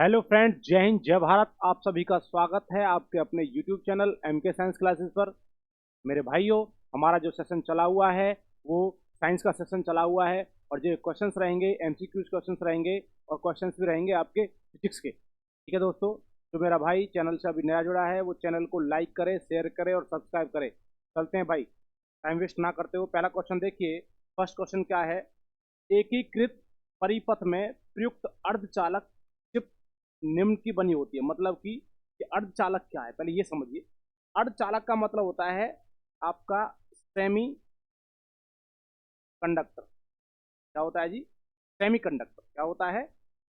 Hello friends, जय हिंद जय भारत। आप सभी का स्वागत है आपके अपने YouTube channel MK science classes पर। मेरे भाइयों, हमारा जो सेशन चला हुआ है वो साइंस का सेशन चला हुआ है। और जो क्वेश्चंस रहेंगे MCQs क्वेश्चंस रहेंगे और क्वेश्चंस भी रहेंगे आपके फिजिक्स के। ठीक है दोस्तों, जो मेरा भाई चैनल से अभी नया जुड़ा है वो चैनल को लाइक करे, शेयर करे और सब्सक्राइब करे। चलते हैं भाई, टाइम वेस्ट ना करते हुए पहला क्वेश्चन देखिए। फर्स्ट क्वेश्चन क्या है? एकीकृत परिपथ में प्रयुक्त अर्धचालक चिप निम्न की बनी होती है। मतलब कि अर्धचालक क्या है, पहले ये समझिए। अर्धचालक का मतलब होता है आपका सेमी कंडक्टर। क्या होता है जी? Semi conductor. क्या होता है?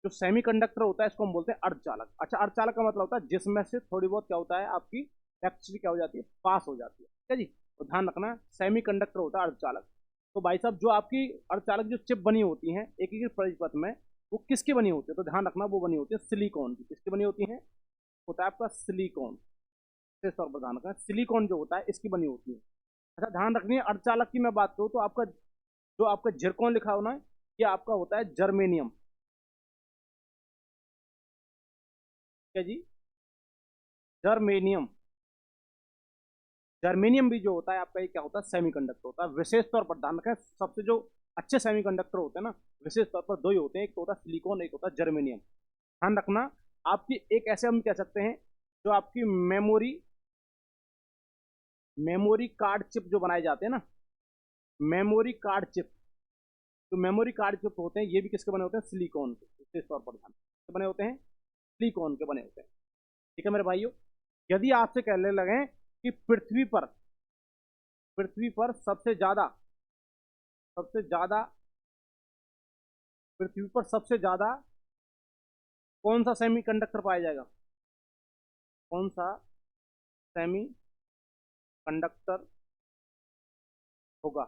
जो सेमी कंडक्टर होता है इसको हम बोलते हैं अर्धचालक। अच्छा, अर्धचालक का मतलब होता है जिसमें से थोड़ी बहुत क्या होता है आपकी इलेक्ट्रिसिटी क्या हो जाती है, पास हो जाती है। ठीक है जी, तो ध्यान रखना, सेमी कंडक्टर होता है अर्धचालक। तो भाई साहब, जो आपकी अर्धचालक जो चिप बनी होती हैं एकीकृत परिपथ में, वो किसकी बनी होती है? तो ध्यान रखना, वो बनी होती है सिलिकॉन की। किसकी बनी होती है? होता है आपका सिलिकॉन। विशेष तौर पर ध्यान रखना, सिलिकॉन जो होता है इसकी बनी होती है। अच्छा, ध्यान रखनी है, अर्धचालक की मैं बात करूँ तो आपका जो आपका जिरकॉन लिखा होना है, ये आपका होता है जर्मेनियम। ठीक है जी, जर्मेनियम। जर्मेनियम भी जो होता है आपका, ये क्या होता है? सेमीकंडक्टर होता है। विशेष तौर पर ध्यान रखें, सबसे जो अच्छे सेमीकंडक्टर होते हैं ना, विशेष तौर पर दो ही होते हैं, एक तो होता है सिलिकॉन, एक होता है जर्मेनियम। ध्यान रखना, आपकी एक ऐसे हम कह सकते हैं जो आपकी मेमोरी मेमोरी कार्ड चिप जो बनाए जाते हैं ना, मेमोरी कार्ड चिप। तो मेमोरी कार्ड चिप होते हैं, ये भी किसके बने होते हैं? सिलिकॉन के। विशेष तौर पर ध्यान किसके बने होते हैं? सिलिकॉन के बने होते हैं। ठीक है मेरे भाइयों, यदि आपसे कहने लगे कि पृथ्वी पर सबसे ज्यादा पृथ्वी पर सबसे ज्यादा कौन सा सेमी कंडक्टर पाया जाएगा? कौन सा सेमी कंडक्टर होगा?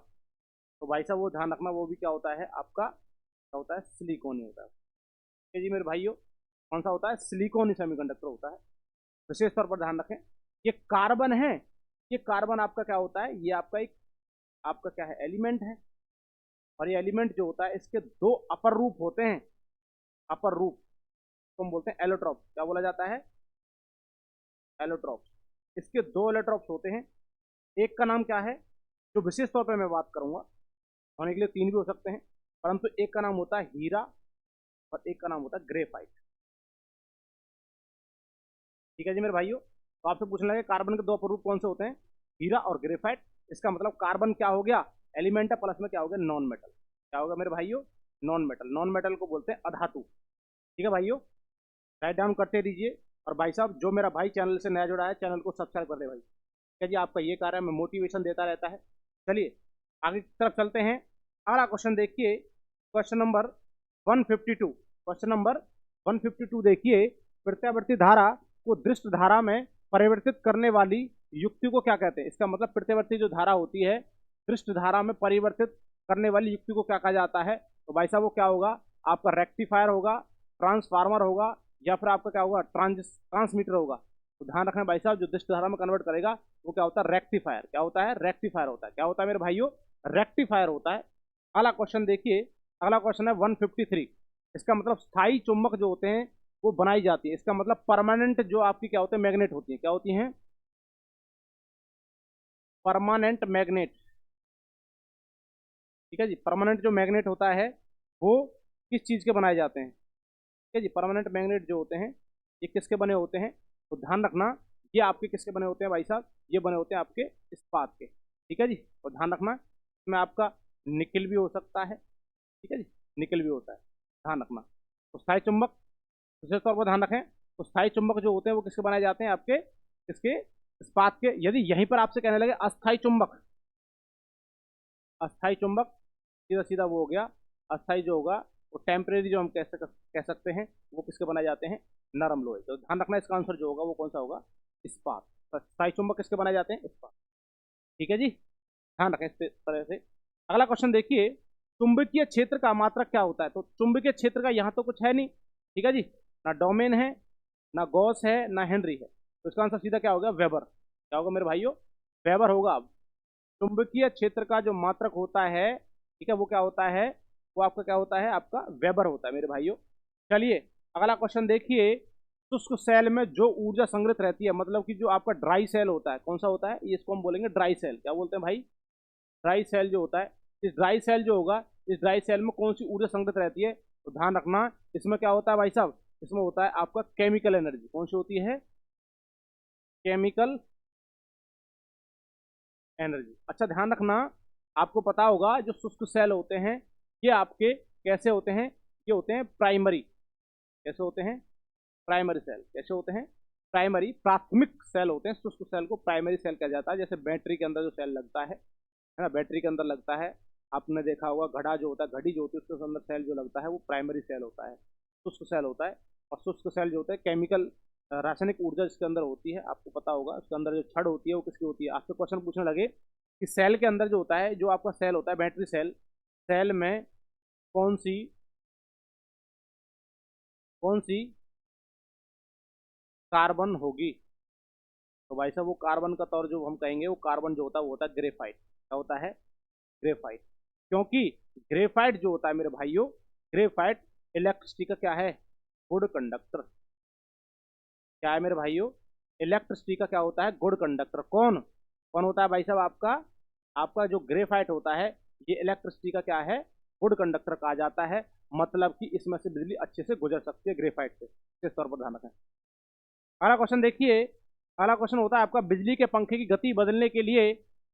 तो भाई साहब वो ध्यान रखना, वो भी क्या होता है आपका? क्या होता है? सिलिकॉन ही होता है। ठीक है जी मेरे भाइयों, कौन सा होता है? सिलिकॉन ही सेमीकंडक्टर होता है। विशेष तौर पर ध्यान रखें, ये कार्बन है। ये कार्बन आपका क्या होता है? ये आपका एक आपका क्या है? एलिमेंट है। और ये एलिमेंट जो होता है इसके दो अपर रूप होते हैं। अपर रूप तो हम बोलते हैं एलोट्रॉप। क्या बोला जाता है? एलोट्रॉप। इसके दो एलोट्रॉप्स होते हैं। एक का नाम क्या है? जो विशेष तौर पर मैं बात करूंगा, होने के लिए तीन भी हो सकते हैं, परंतु एक का नाम होता है हीरा और एक का नाम होता है ग्रेफाइट। ठीक है जी मेरे भाइयों, तो आपसे पूछने लगे कार्बन के दो अपूर्व कौन से होते हैं? हीरा और ग्रेफाइट। इसका मतलब कार्बन क्या हो गया? एलिमेंट है, प्लस में क्या हो गया? Non metal. क्या होगा मेरे भाइयों? Non metal. नॉन मेटल को बोलते हैं अधातु। ठीक है भाइयों, राइट डाउन करते रहिए। और भाई साहब, जो मेरा भाई चैनल से नया जुड़ा है, चैनल को सब्सक्राइब कर दे भाई। ठीक है जी, आपका ये कार्य में मोटिवेशन देता रहता है। चलिए आगे की तरफ चलते हैं। अगला क्वेश्चन देखिए, क्वेश्चन नंबर 152। क्वेश्चन नंबर 152 देखिए, प्रत्यावर्ती धारा को दृष्ट धारा में परिवर्तित करने वाली युक्ति को क्या कहते हैं? इसका मतलब प्रत्यावर्ती जो धारा होती है दृष्ट धारा में परिवर्तित करने वाली युक्ति को क्या कहा जाता है? तो भाई साहब वो क्या होगा? आपका रेक्टिफायर होगा, ट्रांसफार्मर होगा, या फिर आपका क्या होगा? ट्रांसमीटर होगा। तो ध्यान रखना भाई साहब, जो दृष्ट धारा में कन्वर्ट करेगा वो क्या होता है? रेक्टिफायर। क्या होता है? रेक्टिफायर होता है। क्या होता है मेरे भाइयों? रेक्टिफायर होता है। अगला क्वेश्चन देखिए, अगला क्वेश्चन है 153। इसका मतलब स्थायी चुंबक जो होते हैं वो बनाई जाती है। इसका मतलब परमानेंट जो आपकी क्या होते हैं? मैग्नेट होती है। क्या होती हैं? Permanent magnet. ठीक है जी, परमानेंट जो मैग्नेट होता है वो किस चीज के बनाए जाते हैं? ठीक है जी, परमानेंट मैग्नेट जो होते हैं ये किसके बने होते हैं? तो ध्यान रखना, ये आपके किसके बने होते हैं भाई साहब? ये बने होते हैं आपके इस्पात के। ठीक है जी, और ध्यान रखना इसमें आपका निकल भी हो सकता है। ठीक है जी, निकल भी होता है, ध्यान रखना। तो स्थायी चुंबक, विशेष तौर पर ध्यान रखें, तो स्थायी चुंबक जो होते हैं वो किसके बनाए जाते हैं? आपके किसके? इस्पात के। यदि यहीं पर आपसे कहने लगे अस्थायी चुंबक, अस्थायी चुंबक सीधा सीधा वो हो गया। अस्थायी जो होगा वो टेम्परेरी, जो हम कह सकते हैं, वो किसके बनाए जाते हैं? नरम लोहे। तो ध्यान रखना, इसका आंसर जो होगा वो कौन सा होगा? इस्पात। तो स्थायी चुंबक किसके बनाए जाते हैं? इस्पात। ठीक है जी, ध्यान रखें इस तरह से। अगला क्वेश्चन देखिए, चुंबकीय क्षेत्र का मात्रक क्या होता है? तो चुंबकीय क्षेत्र का यहाँ तो कुछ है नहीं। ठीक है जी, ना डोमेन है, ना गॉस है, ना हेनरी है। तो इसका आंसर सीधा क्या होगा? वेबर। क्या होगा मेरे भाइयों? वेबर होगा। चुंबकीय क्षेत्र का जो मात्रक होता है, ठीक है, वो क्या होता है? वो आपका क्या होता है? आपका वेबर होता है मेरे भाइयों। चलिए अगला क्वेश्चन देखिए, शुष्क सेल में जो ऊर्जा संग्रहित रहती है, मतलब कि जो आपका ड्राई सेल होता है, कौन सा होता है, ये इसको हम बोलेंगे ड्राई सेल। क्या बोलते हैं भाई? ड्राई सेल जो होता है, इस ड्राई सेल जो होगा, इस ड्राई सेल में कौन सी ऊर्जा संग्रहित रहती है? तो ध्यान रखना, इसमें क्या होता है भाई साहब, इसमें होता है आपका केमिकल एनर्जी। कौन सी होती है? Chemical energy. अच्छा ध्यान रखना, आपको पता होगा जो शुष्क सेल होते हैं ये आपके कैसे होते हैं? ये होते हैं प्राइमरी। कैसे होते हैं? Primary cell. कैसे होते हैं? प्राइमरी, प्राथमिक सेल होते हैं। शुष्क सेल को प्राइमरी सेल कहा जाता है। जैसे बैटरी के अंदर जो सेल लगता है ना, बैटरी के अंदर लगता है, आपने देखा होगा घड़ा जो होता है, घड़ी जो होती है, उसके अंदर सेल जो लगता है वो प्राइमरी सेल होता है, शुष्क सेल होता है। और शुष्क सेल जो होता है केमिकल, रासायनिक ऊर्जा जिसके अंदर होती है, आपको पता होगा उसके अंदर जो छड़ होती है वो किसकी होती है? आपसे क्वेश्चन पूछने लगे कि सेल के अंदर जो होता है, जो आपका सेल होता है बैटरी सेल, सेल में कौन सी कौन सी कार्बन होगी? तो भाई साहब वो कार्बन का तौर जो हम कहेंगे, वो कार्बन जो होता है वो होता है ग्रेफाइट। क्या होता है? ग्रेफाइट। क्योंकि ग्रेफाइट जो होता है मेरे भाइयों, ग्रेफाइट इलेक्ट्रिसिटी का क्या है? Good conductor. क्या है मेरे भाइयों? इलेक्ट्रिसिटी का क्या होता है? Good conductor. कौन कौन होता है भाई साहब? आपका आपका जो ग्रेफाइट होता है, ये इलेक्ट्रिसिटी का क्या है? गुड कंडक्टर कहा जाता है। मतलब कि इसमें से बिजली अच्छे से गुजर सकती है ग्रेफाइट से। इस तौर पर ध्यान रखें। अगला क्वेश्चन देखिए, अगला क्वेश्चन होता है आपका, बिजली के पंखे की गति बदलने के लिए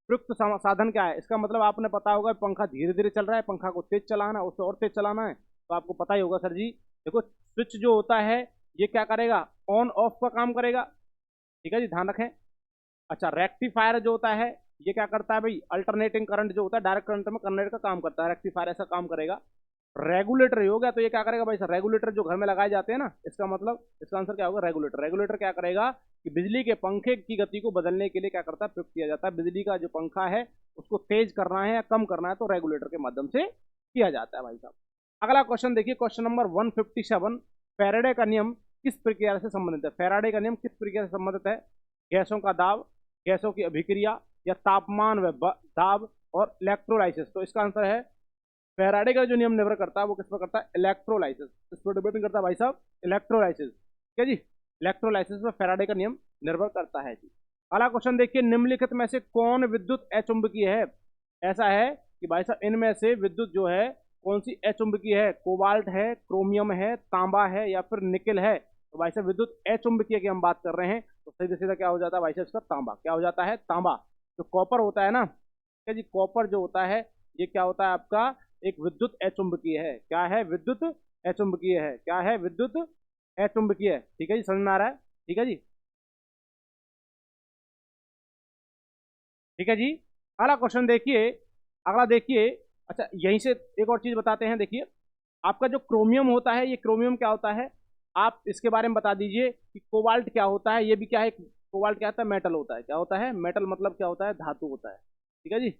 प्रयुक्त साधन क्या है? इसका मतलब आपने पता होगा पंखा धीरे धीरे चल रहा है, पंखा को तेज चलाना है, उससे और तेज चलाना है, तो आपको पता ही होगा सर जी। देखो स्विच जो होता है ये क्या करेगा? ऑन ऑफ का काम करेगा। ठीक है जी, ध्यान रखें। अच्छा, रेक्टिफायर जो होता है ये क्या करता है भाई? अल्टरनेटिंग करंट जो होता है डायरेक्ट करंट में कन्वर्ट का काम करता है, रेक्टिफायर ऐसा काम करेगा। रेगुलेटर हो गया, तो ये क्या करेगा भाई सर? रेगुलेटर जो घर में लगाए जाते हैं ना, इसका मतलब इसका आंसर क्या होगा? रेगुलेटर। रेगुलेटर क्या करेगा कि बिजली के पंखे की गति को बदलने के लिए क्या करता है? प्रयुक्त किया जाता है। बिजली का जो पंखा है उसको तेज करना है या कम करना है, तो रेगुलेटर के माध्यम से किया जाता है भाई साहब। अगला क्वेश्चन देखिए, क्वेश्चन नंबर 157, फैराडे का नियम किस प्रक्रिया से संबंधित है? फैराडे का नियम किस प्रक्रिया से संबंधित है? गैसों का दाब, गैसों की अभिक्रिया, या तापमान व दाब, और इलेक्ट्रोलाइसिस। तो इसका आंसर है फैराडे का जो नियम निर्भर करता है वो किस पर करता है? इलेक्ट्रोलाइसिस। इस पर डिपेंड करता है भाई साहब इलेक्ट्रोलाइसिस। ठीक है जी, इलेक्ट्रोलाइसिस पर फैराडे का नियम निर्भर करता है जी। अगला क्वेश्चन देखिए, निम्नलिखित में से कौन विद्युत अचुंबकीय है? ऐसा है कि भाई साहब इनमें से विद्युत जो है कौन सी अचुंबकीय है? कोबाल्ट है, क्रोमियम है, तांबा है, या फिर निकल है? तो भाई साहब विद्युत अचुंबकीय की हम बात कर रहे हैं, तो सीधा सीधा क्या हो जाता है भाई साहब? इसका तांबा। क्या हो जाता है? तांबा। जो कॉपर होता है ना, ठीक है जी, कॉपर जो होता है ये क्या होता है आपका? एक विद्युत अचुंबकीय है। क्या है? विद्युत अचुंबकीय है। क्या है? विद्युत अचुंबकीय। ठीक है जी, समझ में आ रहा है? ठीक है जी, ठीक है जी। अगला क्वेश्चन देखिए, अगला देखिए। अच्छा यहीं से एक और चीज बताते हैं, देखिए आपका जो क्रोमियम होता है, ये क्रोमियम क्या होता है? आप इसके बारे में बता दीजिए कि कोबाल्ट क्या होता है? ये भी क्या है? कोबाल्ट क्या होता है? मेटल होता है। क्या होता है? मेटल। मतलब क्या होता है? धातु होता है। ठीक है जी,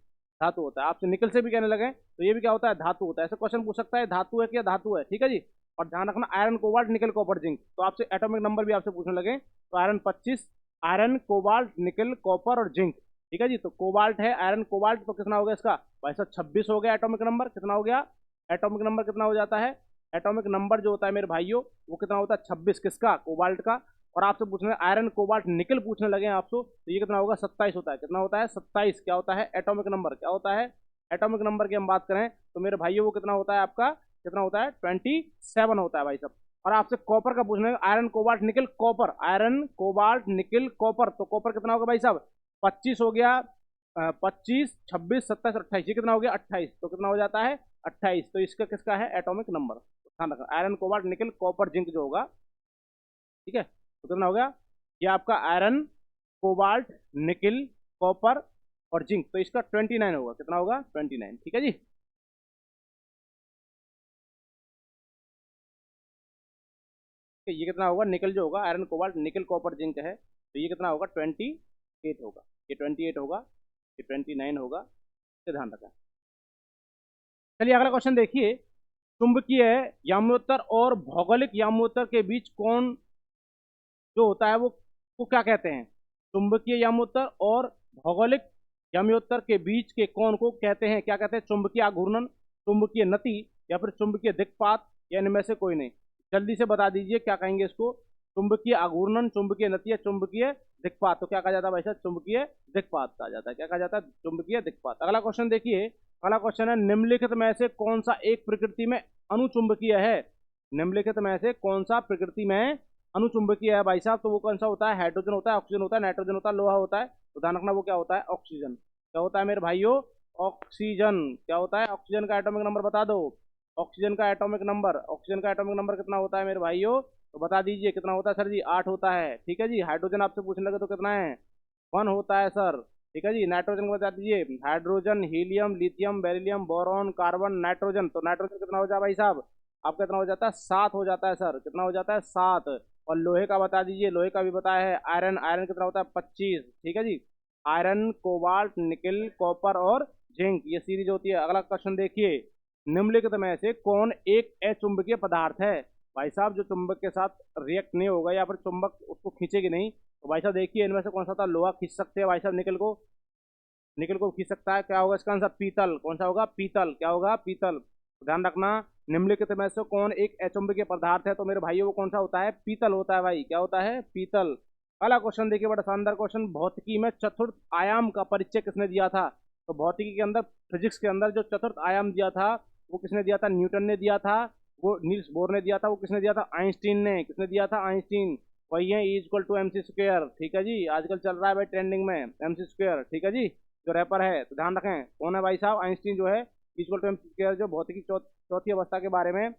धातु होता है। आपसे निकल से भी कहने लगे तो ये भी क्या होता है? धातु होता है। ऐसा क्वेश्चन पूछ सकता है धातु है क्या धातु है। ठीक है जी। और ध्यान रखना, iron cobalt nickel copper zinc, तो आपसे एटॉमिक नंबर भी आपसे पूछने लगे तो iron 25, iron cobalt nickel copper और जिंक। ठीक है जी, तो कोबाल्ट है, आयरन कोबाल्ट, तो कितना हो गया इसका भाई साहब? 26 हो गया एटॉमिक नंबर। कितना हो गया एटॉमिक नंबर? कितना हो जाता है एटॉमिक नंबर जो होता है मेरे भाइयों? वो कितना होता है? 26। किसका? कोबाल्ट का। और आपसे पूछने आयरन कोबाल्ट निकल पूछने लगे आपसे, तो ये कितना होगा? 27 होता है। कितना होता है? 27 क्या होता है? Atomic number. क्या होता है? एटॉमिक नंबर की हम बात करें तो मेरे भाइयों वो कितना होता है आपका? कितना होता है? 27 होता है भाई साहब। और आपसे कॉपर का पूछने iron cobalt nickel copper, iron cobalt nickel copper, तो कॉपर कितना होगा भाई साहब? 25 हो गया, 25, 26, 27 और 28। ये कितना हो गया? 28। तो कितना हो जाता है? 28। तो इसका किसका है एटॉमिक नंबर? ध्यान रखना, iron cobalt nickel copper zinc जो होगा। ठीक है, तो कितना हो गया? ये आपका आयरन कोबाल्ट निकल कॉपर और जिंक, तो इसका 29 होगा। कितना होगा? 29। ठीक है जी। ये कितना होगा? निकल जो होगा, iron cobalt nickel copper zinc है, तो ये कितना होगा? 28 होगा। ये 28 होगा, ये 29 होगा। ये ध्यान रखें। चलिए अगला क्वेश्चन देखिए, चुंबकीय याम्योत्तर और भौगोलिक याम्योत्तर के बीच कौन जो होता है वो को क्या कहते हैं? चुंबकीय याम्योत्तर और भौगोलिक याम्योत्तर के बीच के कोण को कहते हैं, क्या कहते हैं? चुंबकीय आघूर्णन, चुंबकीय नति, या फिर चुंबकीय दिक्पात, या इनमें से कोई नहीं। जल्दी से बता दीजिए क्या कहेंगे इसको। चुंबकीय आघूर्णन, चुंबकीय नतीय, चुंबकीय दिक्पात। तो क्या कहा जाता है भाई साहब, चुंबकीय दिक्पात कहा जाता है। क्या कहा जाता है, चुंबकीय दिक्पात। अगला क्वेश्चन देखिए, अगला क्वेश्चन है निम्नलिखित में से कौन सा एक प्रकृति में अनुचुंबकीय है। निम्नलिखित में से कौन सा प्रकृति में अनुचुंबकीय है भाई साहब। तो वो कौन सा होता है, हाइड्रोजन होता है, ऑक्सीजन होता है, नाइट्रोजन होता है, लोहा होता है। तो ध्यान रखना वो क्या होता है, ऑक्सीजन। क्या होता है मेरे भाइयों, ऑक्सीजन। क्या होता है, ऑक्सीजन का एटॉमिक नंबर बता दो। ऑक्सीजन का एटॉमिक नंबर, ऑक्सीजन का एटॉमिक नंबर कितना होता है मेरे भाइयों, तो बता दीजिए कितना होता है सर जी, 8 होता है। ठीक है जी। हाइड्रोजन आपसे पूछने लगे तो कितना है, 1 होता है सर। ठीक है जी। नाइट्रोजन को बता दीजिए, hydrogen, helium, lithium, beryllium, boron, carbon, nitrogen. तो नाइट्रोजन कितना हो जाए भाई साहब, आपका कितना हो जाता है, 7 हो जाता है सर। कितना हो जाता है, 7। और लोहे का बता दीजिए, लोहे का भी बताया है, आयरन, आयरन कितना होता है, 25। ठीक है जी। आयरन, कोबाल्ट, निकिल, कॉपर और जिंक, ये सीरीज होती है। अगला क्वेश्चन देखिए, निम्नलिखित में से कौन एक अचुंबकीय पदार्थ है। भाई साहब जो चुंबक के साथ रिएक्ट नहीं होगा या फिर चुंबक उसको खींचेगी नहीं, तो भाई साहब देखिए इनमें से कौन सा था, लोहा खींच सकते हैं भाई साहब, निकल को, निकल को खींच सकता है। क्या होगा इसका आंसर, पीतल। कौन सा होगा, पीतल। क्या होगा, पीतल। तो ध्यान रखना, निम्नलिखित में से कौन एक अचुंबकीय पदार्थ है, तो मेरे भाइयों वो कौन सा होता है, पीतल होता है भाई। क्या होता है, पीतल। अगला क्वेश्चन देखिए, बड़ा शानदार क्वेश्चन, भौतिकी में चतुर्थ आयाम का परिचय किसने दिया था। तो भौतिकी के अंदर, फिजिक्स के अंदर जो चतुर्थ आयाम दिया था वो किसने दिया था, न्यूटन ने दिया था। वो नील्स बोर ने दिया था। वो किसने दिया था, आइंस्टीन ने। किसने दिया था, आइंस्टीन। वही है E equal to MC square. ठीक है जी। आजकल चल रहा है भाई ट्रेंडिंग में MC स्क्वायर। ठीक है जी, जो रैपर है। तो ध्यान रखें कौन है भाई साहब, आइंस्टीन जो है इक्वल टू MC स्क्वायर, जो भौतिकी चौथी अवस्था के बारे में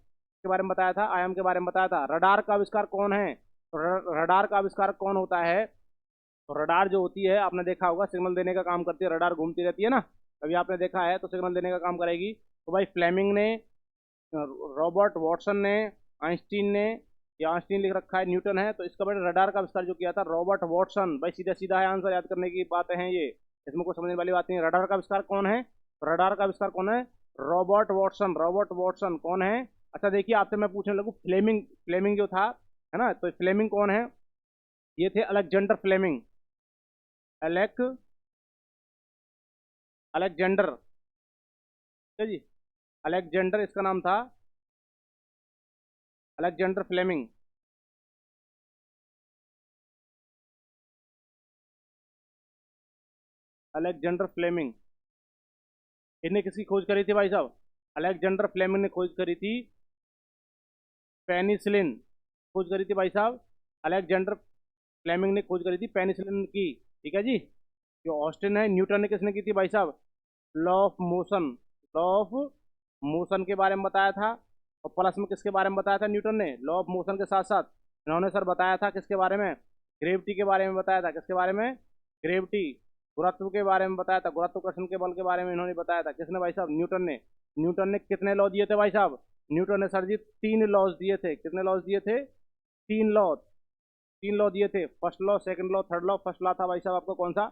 बताया था, आयाम के बारे में बताया था। रडार का आविष्कार कौन है, तो रडार का आविष्कार कौन होता है। तो रडार जो होती है, आपने देखा होगा सिग्नल देने का काम करती है, रडार घूमती रहती है ना, कभी आपने देखा है, तो सिग्नल देने का काम करेगी। तो भाई फ्लेमिंग ने, रॉबर्ट वॉटसन ने, आइंस्टीन ने, या आइंस्टीन लिख रखा है, न्यूटन है। तो इसका बेटा रडार का आविष्कार जो किया था, रॉबर्ट वॉटसन। भाई सीधा सीधा है आंसर, याद करने की बातें हैं ये, इसमें कोई समझने वाली बात नहीं है। रडार का आविष्कार कौन है, रडार का आविष्कार कौन है, रॉबर्ट वॉटसन। रॉबर्ट वॉटसन कौन है। अच्छा देखिए, आपसे मैं पूछने लगूँ, फ्लेमिंग, फ्लेमिंग जो था, है ना, तो फ्लेमिंग कौन है, ये थे अलेक्जेंडर फ्लेमिंग। Alec Alexander. ठीक है जी। अलेक्जेंडर इसका नाम था, अलेक्जेंडर फ्लेमिंग। अलेक्जेंडर फ्लेमिंग, इन्हें किसकी खोज करी थी भाई साहब, अलेक्जेंडर फ्लेमिंग ने खोज करी थी पेनिसिलिन। खोज करी थी भाई साहब, अलेक्जेंडर फ्लेमिंग ने खोज करी थी पेनिसिलिन की। ठीक है जी। जो ऑस्टिन है, न्यूटन ने किसने की थी भाई साहब, law of motion, law of motion के बारे में बताया था। और प्लस में किसके बारे में बताया था, न्यूटन ने लॉ ऑफ मोशन के साथ साथ इन्होंने सर बताया था किसके बारे में, ग्रेविटी के बारे में बताया था। किसके बारे में, ग्रेविटी, गुरुत्व के बारे में बताया था, गुरुत्वाकर्षण के बल के बारे में इन्होंने बताया था। किसने भाई साहब, न्यूटन ने। न्यूटन ने कितने लॉ दिए थे भाई साहब, न्यूटन ने सर जी 3 लॉज दिए थे। कितने लॉज दिए थे, 3 लॉ, 3 लॉ दिए थे। First law, second law, third law. First law था भाई साहब आपको कौन सा,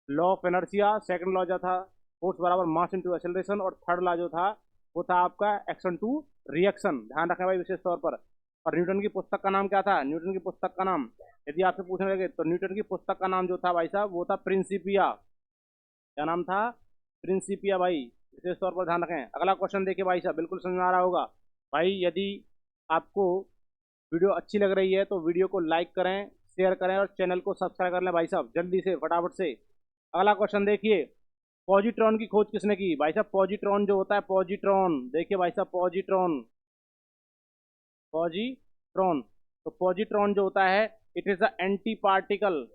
लॉ ऑफ एनर्जिया। सेकंड लॉ जो था, फोर्स बराबर मास इनटू एक्सेलरेशन। और थर्ड लॉ जो था वो था आपका एक्शन टू रिएक्शन। ध्यान रखें भाई विशेष तौर पर। और न्यूटन की पुस्तक का नाम क्या था, न्यूटन की पुस्तक का नाम यदि आपसे पूछने लगे, तो न्यूटन की पुस्तक का नाम जो था भाई साहब वो था प्रिंसिपिया। क्या नाम था, प्रिंसिपिया भाई, विशेष तौर पर ध्यान रखें। अगला क्वेश्चन देखिए भाई साहब, बिल्कुल समझ में आ रहा होगा। भाई यदि आपको वीडियो अच्छी लग रही है तो वीडियो को लाइक करें, शेयर करें और चैनल को सब्सक्राइब कर लें भाई साहब, जल्दी से फटाफट से। अगला क्वेश्चन देखिए, पॉजिट्रॉन की खोज किसने की भाई साहब। पॉजिट्रॉन जो होता है, पॉजिट्रॉन, देखिए भाई साहब, पॉजिट्रॉन, पॉजिट्रॉन। तो पॉजिट्रॉन जो होता है, it is the anti particle,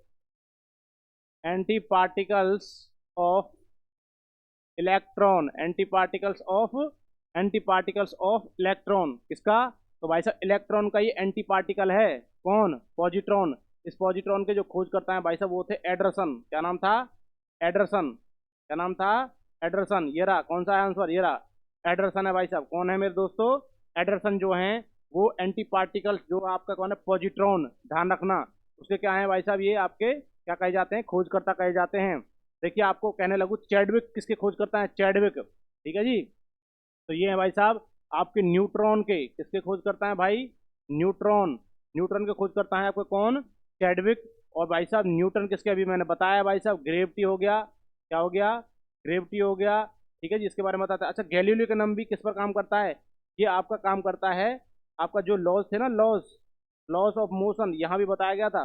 anti particles of electron, anti particles of, anti particles of electron. किसका, तो भाई साहब इलेक्ट्रॉन का ये एंटी पार्टिकल है। कौन, पॉजिट्रॉन। इस पॉजिट्रॉन के जो खोज करता है भाई साहब वो थे एडरसन। क्या नाम था, एडरसन। क्या नाम था, एडरसन। ये रहा, कौन सा है आंसर, ये रहा, एडरसन है भाई साहब। कौन है मेरे दोस्तों, एडरसन जो है वो एंटी पार्टिकल्स, जो आपका कौन है, पॉजिट्रॉन। ध्यान रखना उसके क्या है भाई साहब, ये आपके क्या कहे जाते हैं, खोजकर्ता कहे जाते हैं। देखिए आपको कहने लगूँ, चैडविक किसके खोज करता है, चैडविक। ठीक है जी। तो ये है भाई साहब आपके न्यूट्रॉन के, किसके खोज करता है भाई, न्यूट्रॉन। न्यूट्रॉन के खोज करता है आपको कौन, चैडविक। और भाई साहब न्यूटन किसके, अभी मैंने बताया भाई साहब, ग्रेविटी हो गया। क्या हो गया, ग्रेविटी हो गया। ठीक है जी, इसके बारे में बताता है। अच्छा गैलीलियो का नाम भी किस पर काम करता है, ये आपका काम करता है आपका जो लॉज थे ना, लॉज ऑफ मोशन, यहाँ भी बताया गया था।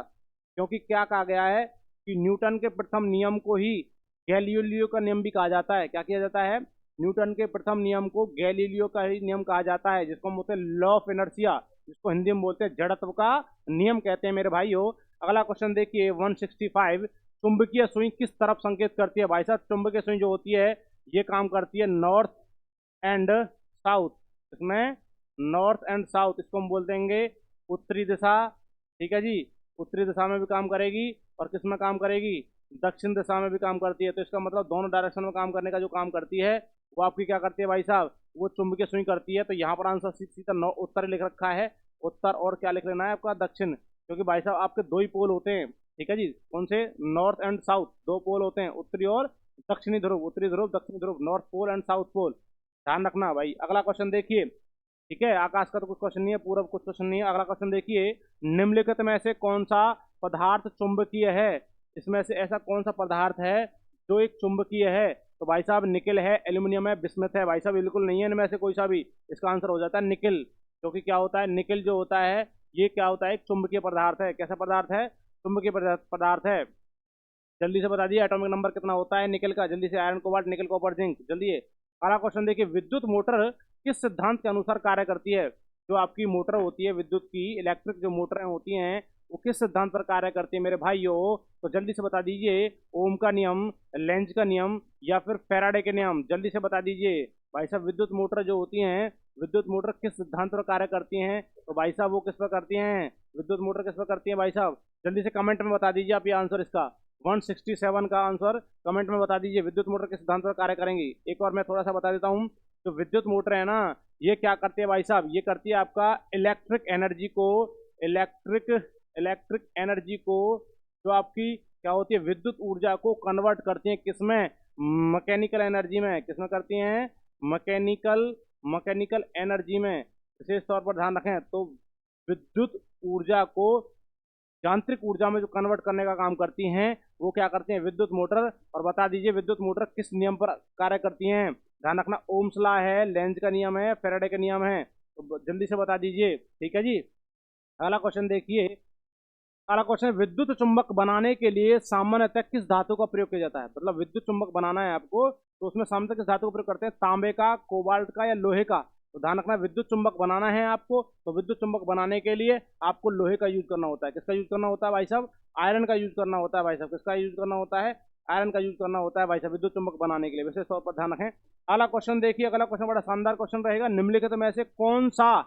क्योंकि क्या कहा गया है कि न्यूटन के प्रथम नियम को ही गैलीलियो का नियम भी कहा जाता है। क्या किया जाता है? न्यूटन के प्रथम नियम को गैलीलियो का ही नियम कहा जाता है, जिसको हम बोलते हैं लॉ ऑफ इनर्शिया, जिसको हिंदी में बोलते हैं जड़त्व का नियम कहते हैं मेरे भाइयों। अगला क्वेश्चन देखिए 165। चुंबकीय सुई किस तरफ संकेत करती है? भाई साहब चुंबकीय सुई जो होती है ये काम करती है नॉर्थ एंड साउथ। इसमें नॉर्थ एंड साउथ, इसको हम बोल देंगे उत्तरी दिशा। ठीक है जी, उत्तरी दिशा में भी काम करेगी और किस में काम करेगी? दक्षिण दिशा में भी काम करती है। तो इसका मतलब दोनों डायरेक्शन में काम करने का जो काम करती है वो आपकी क्या करती है भाई साहब? वो चुंबकीय सुई करती है। तो यहाँ पर आंसर सीधा उत्तर लिख रखा है, उत्तर, और क्या लिख लेना है आपका? दक्षिण। क्योंकि भाई साहब आपके दो ही पोल होते हैं। ठीक है जी, कौन से? नॉर्थ एंड साउथ, दो पोल होते हैं, उत्तरी और दक्षिणी ध्रुव, उत्तरी ध्रुव दक्षिणी ध्रुव, north pole and south pole. ध्यान रखना भाई। अगला क्वेश्चन देखिए। ठीक है, आकाश का तो कुछ क्वेश्चन नहीं है, पूरा कुछ क्वेश्चन नहीं है। अगला क्वेश्चन देखिए, निम्नलिखित में से कौन सा पदार्थ चुंबकीय है? इसमें से ऐसा कौन सा पदार्थ है जो एक चुंबकीय है? तो भाई साहब निकिल है, एल्यूमिनियम है, बिस्मथ है। भाई साहब बिल्कुल नहीं है इनमें से कोई सा भी। इसका आंसर हो जाता है निकिल। क्योंकि क्या होता है, निकिल जो होता है ये क्या होता है? एक चुंबकीय पदार्थ है। कैसा पदार्थ है? चुंबकीय पदार्थ है। जल्दी से बता दिए एटॉमिक नंबर कितना होता है निकल का? जल्दी से, आयरन, कोबाल्ट, निकल, कॉपर, जिंक, जल्दी। अगला क्वेश्चन देखिए, विद्युत मोटर किस सिद्धांत के अनुसार कार्य करती है? जो आपकी मोटर होती है विद्युत की, इलेक्ट्रिक जो मोटरें होती हैं वो किस सिद्धांत पर कार्य करती है मेरे भाइयों? तो जल्दी से बता दीजिए, ओम का नियम, लेंज का नियम, या फिर फैराडे के नियम। जल्दी से बता दीजिए भाई साहब, विद्युत मोटर जो होती हैं, विद्युत मोटर किस सिद्धांत पर कार्य करती हैं? तो भाई साहब वो किस पर करती हैं? विद्युत मोटर किस पर करती है भाई साहब? जल्दी से कमेंट में बता दीजिए आप ये आंसर इसका। 167 का आंसर कमेंट में बता दीजिए, विद्युत मोटर किस सिद्धांत पर कार्य करेंगी। एक और मैं थोड़ा सा बता देता हूँ। तो विद्युत मोटर है ना, ये क्या करती है भाई साहब? ये करती है आपका इलेक्ट्रिक एनर्जी को, इलेक्ट्रिक इलेक्ट्रिक एनर्जी को, जो आपकी क्या होती है विद्युत ऊर्जा को कन्वर्ट करती है किसमें? मैकेनिकल एनर्जी में। किसमें करती हैं? मैकेनिकल मैकेनिकल एनर्जी में। विशेष तौर पर ध्यान रखें। तो विद्युत ऊर्जा को यांत्रिक ऊर्जा में जो कन्वर्ट करने का काम करती हैं वो क्या करती हैं? विद्युत मोटर। और बता दीजिए विद्युत मोटर किस नियम पर कार्य करती हैं? ध्यान रखना, ओम्स लॉ है, लेंज का नियम है, फैराडे का नियम है। तो जल्दी से बता दीजिए। ठीक है जी, अगला क्वेश्चन देखिए। अगला क्वेश्चन, विद्युत चुंबक बनाने के लिए सामान्यतः किस धातु का प्रयोग किया जाता है? मतलब विद्युत चुंबक बनाना है आपको तो उसमें सामान्यतः किस धातु का प्रयोग करते हैं? तांबे का, कोबाल्ट का, या लोहे का? तो ध्यान रखना, विद्युत चुंबक बनाना है आपको तो विद्युत चुंबक बनाने के लिए आपको लोहे का यूज करना होता है। किसका यूज करना होता है भाई साहब? आयरन का यूज करना होता है भाई साहब। किसका यूज करना होता है? आयरन का यूज करना होता है भाई साहब विद्युत चुंबक बनाने के लिए। विशेष तौर पर ध्यान रखें। अगला क्वेश्चन देखिए, अगला क्वेश्चन बड़ा शानदार क्वेश्चन रहेगा। निम्नलिखित में से कौन सा,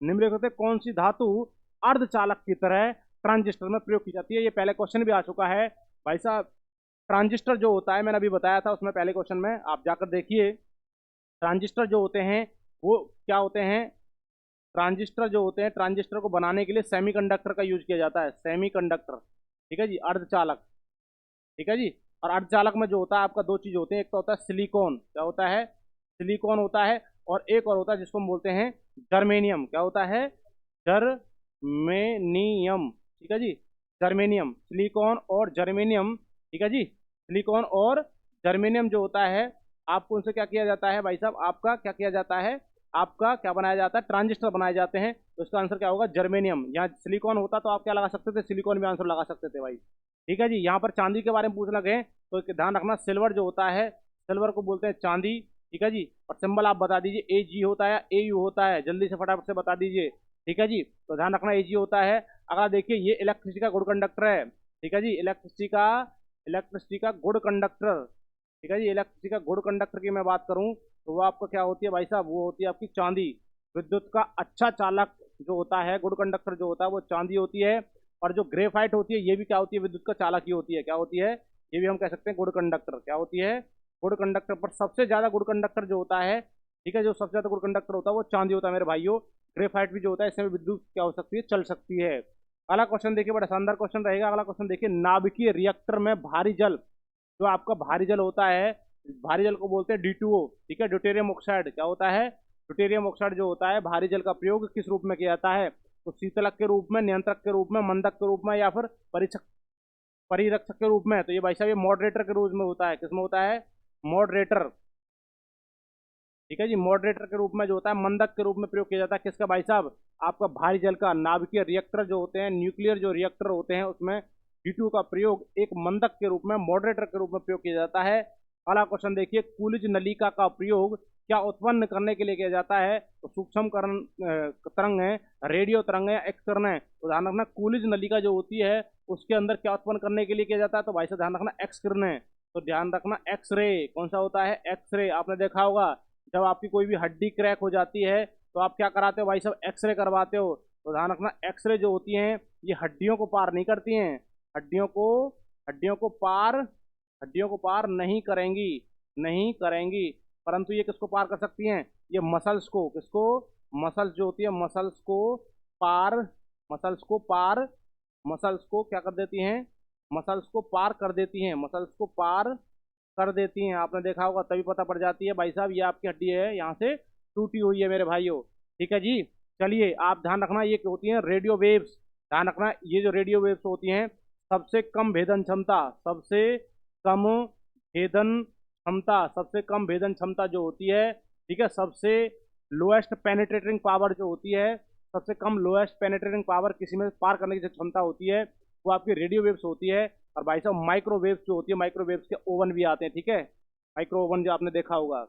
निम्नलिखित में कौन सी धातु अर्धचालक की तरह ट्रांजिस्टर में प्रयोग की जाती है? ये पहले क्वेश्चन भी आ चुका है भाई साहब। ट्रांजिस्टर जो होता है मैंने अभी बताया था उसमें पहले क्वेश्चन में, आप जाकर देखिए। ट्रांजिस्टर जो होते हैं वो क्या होते हैं? ट्रांजिस्टर जो होते हैं, ट्रांजिस्टर को बनाने के लिए सेमीकंडक्टर का यूज किया जाता है। सेमीकंडक्टर, ठीक है जी, अर्धचालक। ठीक है जी, और अर्धचालक में जो होता है आपका दो चीज होते हैं, एक तो होता है सिलिकॉन। क्या होता है? सिलिकॉन होता है। और एक और होता है जिसको हम बोलते हैं जर्मेनियम। क्या होता है? जर्मेनियम। ठीक है जी, जर्मेनियम, सिलिकॉन और जर्मेनियम। ठीक है जी, सिलिकॉन और जर्मेनियम जो होता है आपको उनसे क्या किया जाता है भाई साहब? आपका क्या किया जाता है? आपका क्या बनाया जाता है? ट्रांजिस्टर बनाए जाते हैं। तो इसका आंसर क्या होगा? जर्मेनियम। यहाँ सिलिकॉन होता तो आप क्या लगा सकते थे? सिलिकॉन भी आंसर लगा सकते थे भाई। ठीक है जी, यहाँ पर चांदी के बारे में पूछना गए तो ध्यान रखना, सिल्वर जो होता है, सिल्वर को बोलते हैं चांदी। ठीक है जी, और सिंबल आप बता दीजिए, ए जी होता है, ए यू होता है। जल्दी से फटाफट से बता दीजिए। ठीक है जी, तो ध्यान रखना ए जी होता है। अगला देखिए, ये इलेक्ट्रिसिटी का गुड कंडक्टर है। ठीक है जी, इलेक्ट्रिसिटी का गुड कंडक्टर। ठीक है जी, इलेक्ट्रिसिटी का गुड कंडक्टर की मैं बात करूं तो वो आपका क्या होती है भाई साहब? वो होती है आपकी चांदी। विद्युत का अच्छा चालक जो होता है, गुड कंडक्टर जो होता है वो चांदी होती है। और जो ग्रेफाइट होती है ये भी क्या होती है? विद्युत का चालक ही होती है। क्या होती है? ये भी हम कह सकते हैं गुड कंडक्टर। क्या होती है? Good conductor. पर सबसे ज्यादा गुड कंडक्टर जो होता है, ठीक है, जो सबसे ज्यादा गुड कंडक्टर होता है वो चांदी होता है मेरे भाइयों। ग्रेफाइट भी जो होता है इसमें भी विद्युत क्या हो सकती है? चल सकती है। अगला क्वेश्चन देखिए, बड़ा शानदार क्वेश्चन रहेगा। अगला क्वेश्चन देखिए, नाभिकीय रिएक्टर में भारी जल, जो आपका भारी जल होता है, भारी जल को बोलते हैं D2O। ठीक है, ड्यूटेरियम ऑक्साइड। क्या होता है? ड्यूटेरियम ऑक्साइड जो होता है, भारी जल का प्रयोग किस रूप में किया जाता है? तो शीतलक के रूप में, नियंत्रक के रूप में, मंदक के रूप में, या फिर परिरक्षक के रूप में? तो ये भाई साहब ये मॉडरेटर के रूप में होता है। किसमें होता है? मॉडरेटर। ठीक है जी, मॉडरेटर के रूप में जो होता है, मंदक के रूप में प्रयोग किया जाता है। किसका भाई साहब? आपका भारी जल का नाभिकीय रिएक्टर जो होते हैं, न्यूक्लियर जो रिएक्टर होते हैं, उसमें G2 का प्रयोग एक मंदक के रूप में, मॉडरेटर के रूप में प्रयोग किया जाता है। अगला क्वेश्चन देखिए, कूलिज नलिका का प्रयोग क्या उत्पन्न करने के लिए किया जाता है? तो सूक्ष्म तरंग है, रेडियो तरंग है, एक्स तरंग है। तो ध्यान रखना कूलिज नलिका जो होती है उसके अंदर क्या उत्पन्न करने के लिए किया जाता है? तो भाई साहब ध्यान रखना एक्स किरण है। तो ध्यान रखना एक्स रे। कौन सा होता है? X ray. आपने देखा होगा जब आपकी कोई भी हड्डी क्रैक हो जाती है तो आप क्या कराते हो भाई साहब? एक्सरे करवाते हो। तो ध्यान रखना एक्सरे जो होती हैं ये हड्डियों को पार नहीं करती हैं, हड्डियों को हड्डियों को पार हड्डियों को पार नहीं करेंगी, नहीं करेंगी, परंतु ये किसको पार कर सकती हैं? ये मसल्स को। किसको? मसल्स जो होती है, मसल्स को पार मसल्स को पार मसल्स को क्या कर देती हैं? मसल्स को पार कर देती हैं, मसल्स को पार कर देती हैं। आपने देखा होगा तभी पता पड़ जाती है भाई साहब ये आपकी हड्डी है यहाँ से टूटी हुई है मेरे भाइयों। ठीक है जी। चलिए आप ध्यान रखना ये होती हैं रेडियो वेव्स। ध्यान रखना ये जो रेडियो वेव्स होती हैं सबसे कम भेदन क्षमता, सबसे कम भेदन क्षमता, सबसे कम भेदन क्षमता जो होती है, ठीक है, सबसे लोएस्ट पेनिट्रेटिंग पावर जो होती है, सबसे कम लोएस्ट पेनिट्रेटिंग पावर किसी में पार करने की जो क्षमता होती है वो आपकी रेडियो वेव्स होती है। और भाई साहब माइक्रोवेव्स जो होती है, माइक्रोवेव्स के ओवन भी आते हैं, ठीक है, माइक्रो ओवन जो आपने देखा होगा।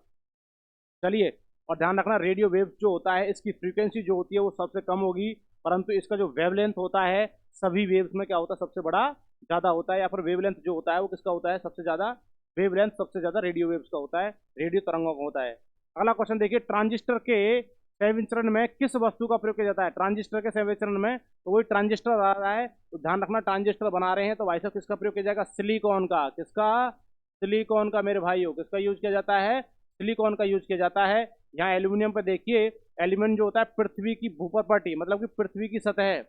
चलिए, और ध्यान रखना रेडियो वेव्स जो होता है इसकी फ्रीक्वेंसी जो होती है वो सबसे कम होगी, परंतु इसका जो वेवलेंथ होता है सभी वेव्स में क्या होता है? सबसे बड़ा ज़्यादा होता है, या फिर वेवलेंथ जो होता है वो किसका होता है? सबसे ज़्यादा वेवलेंथ सबसे ज़्यादा रेडियो वेव्स का होता है, रेडियो तरंगों का होता है। अगला क्वेश्चन देखिए, ट्रांजिस्टर के संविचरण में किस वस्तु का प्रयोग किया जाता है? ट्रांजिस्टर के संविचरण में तो वही ट्रांजिस्टर आ रहा है, तो ध्यान रखना ट्रांजिस्टर बना रहे हैं तो भाई साहब किसका प्रयोग किया जाएगा? सिलिकॉन का। किसका? सिलिकॉन का मेरे भाइयों। किसका यूज किया जाता है? सिलिकॉन का यूज किया जाता है। यहाँ एल्यूमिनियम पर देखिए, एल्यूमिनियम जो होता है पृथ्वी की भूपर्पटी, मतलब कि पृथ्वी की सतह,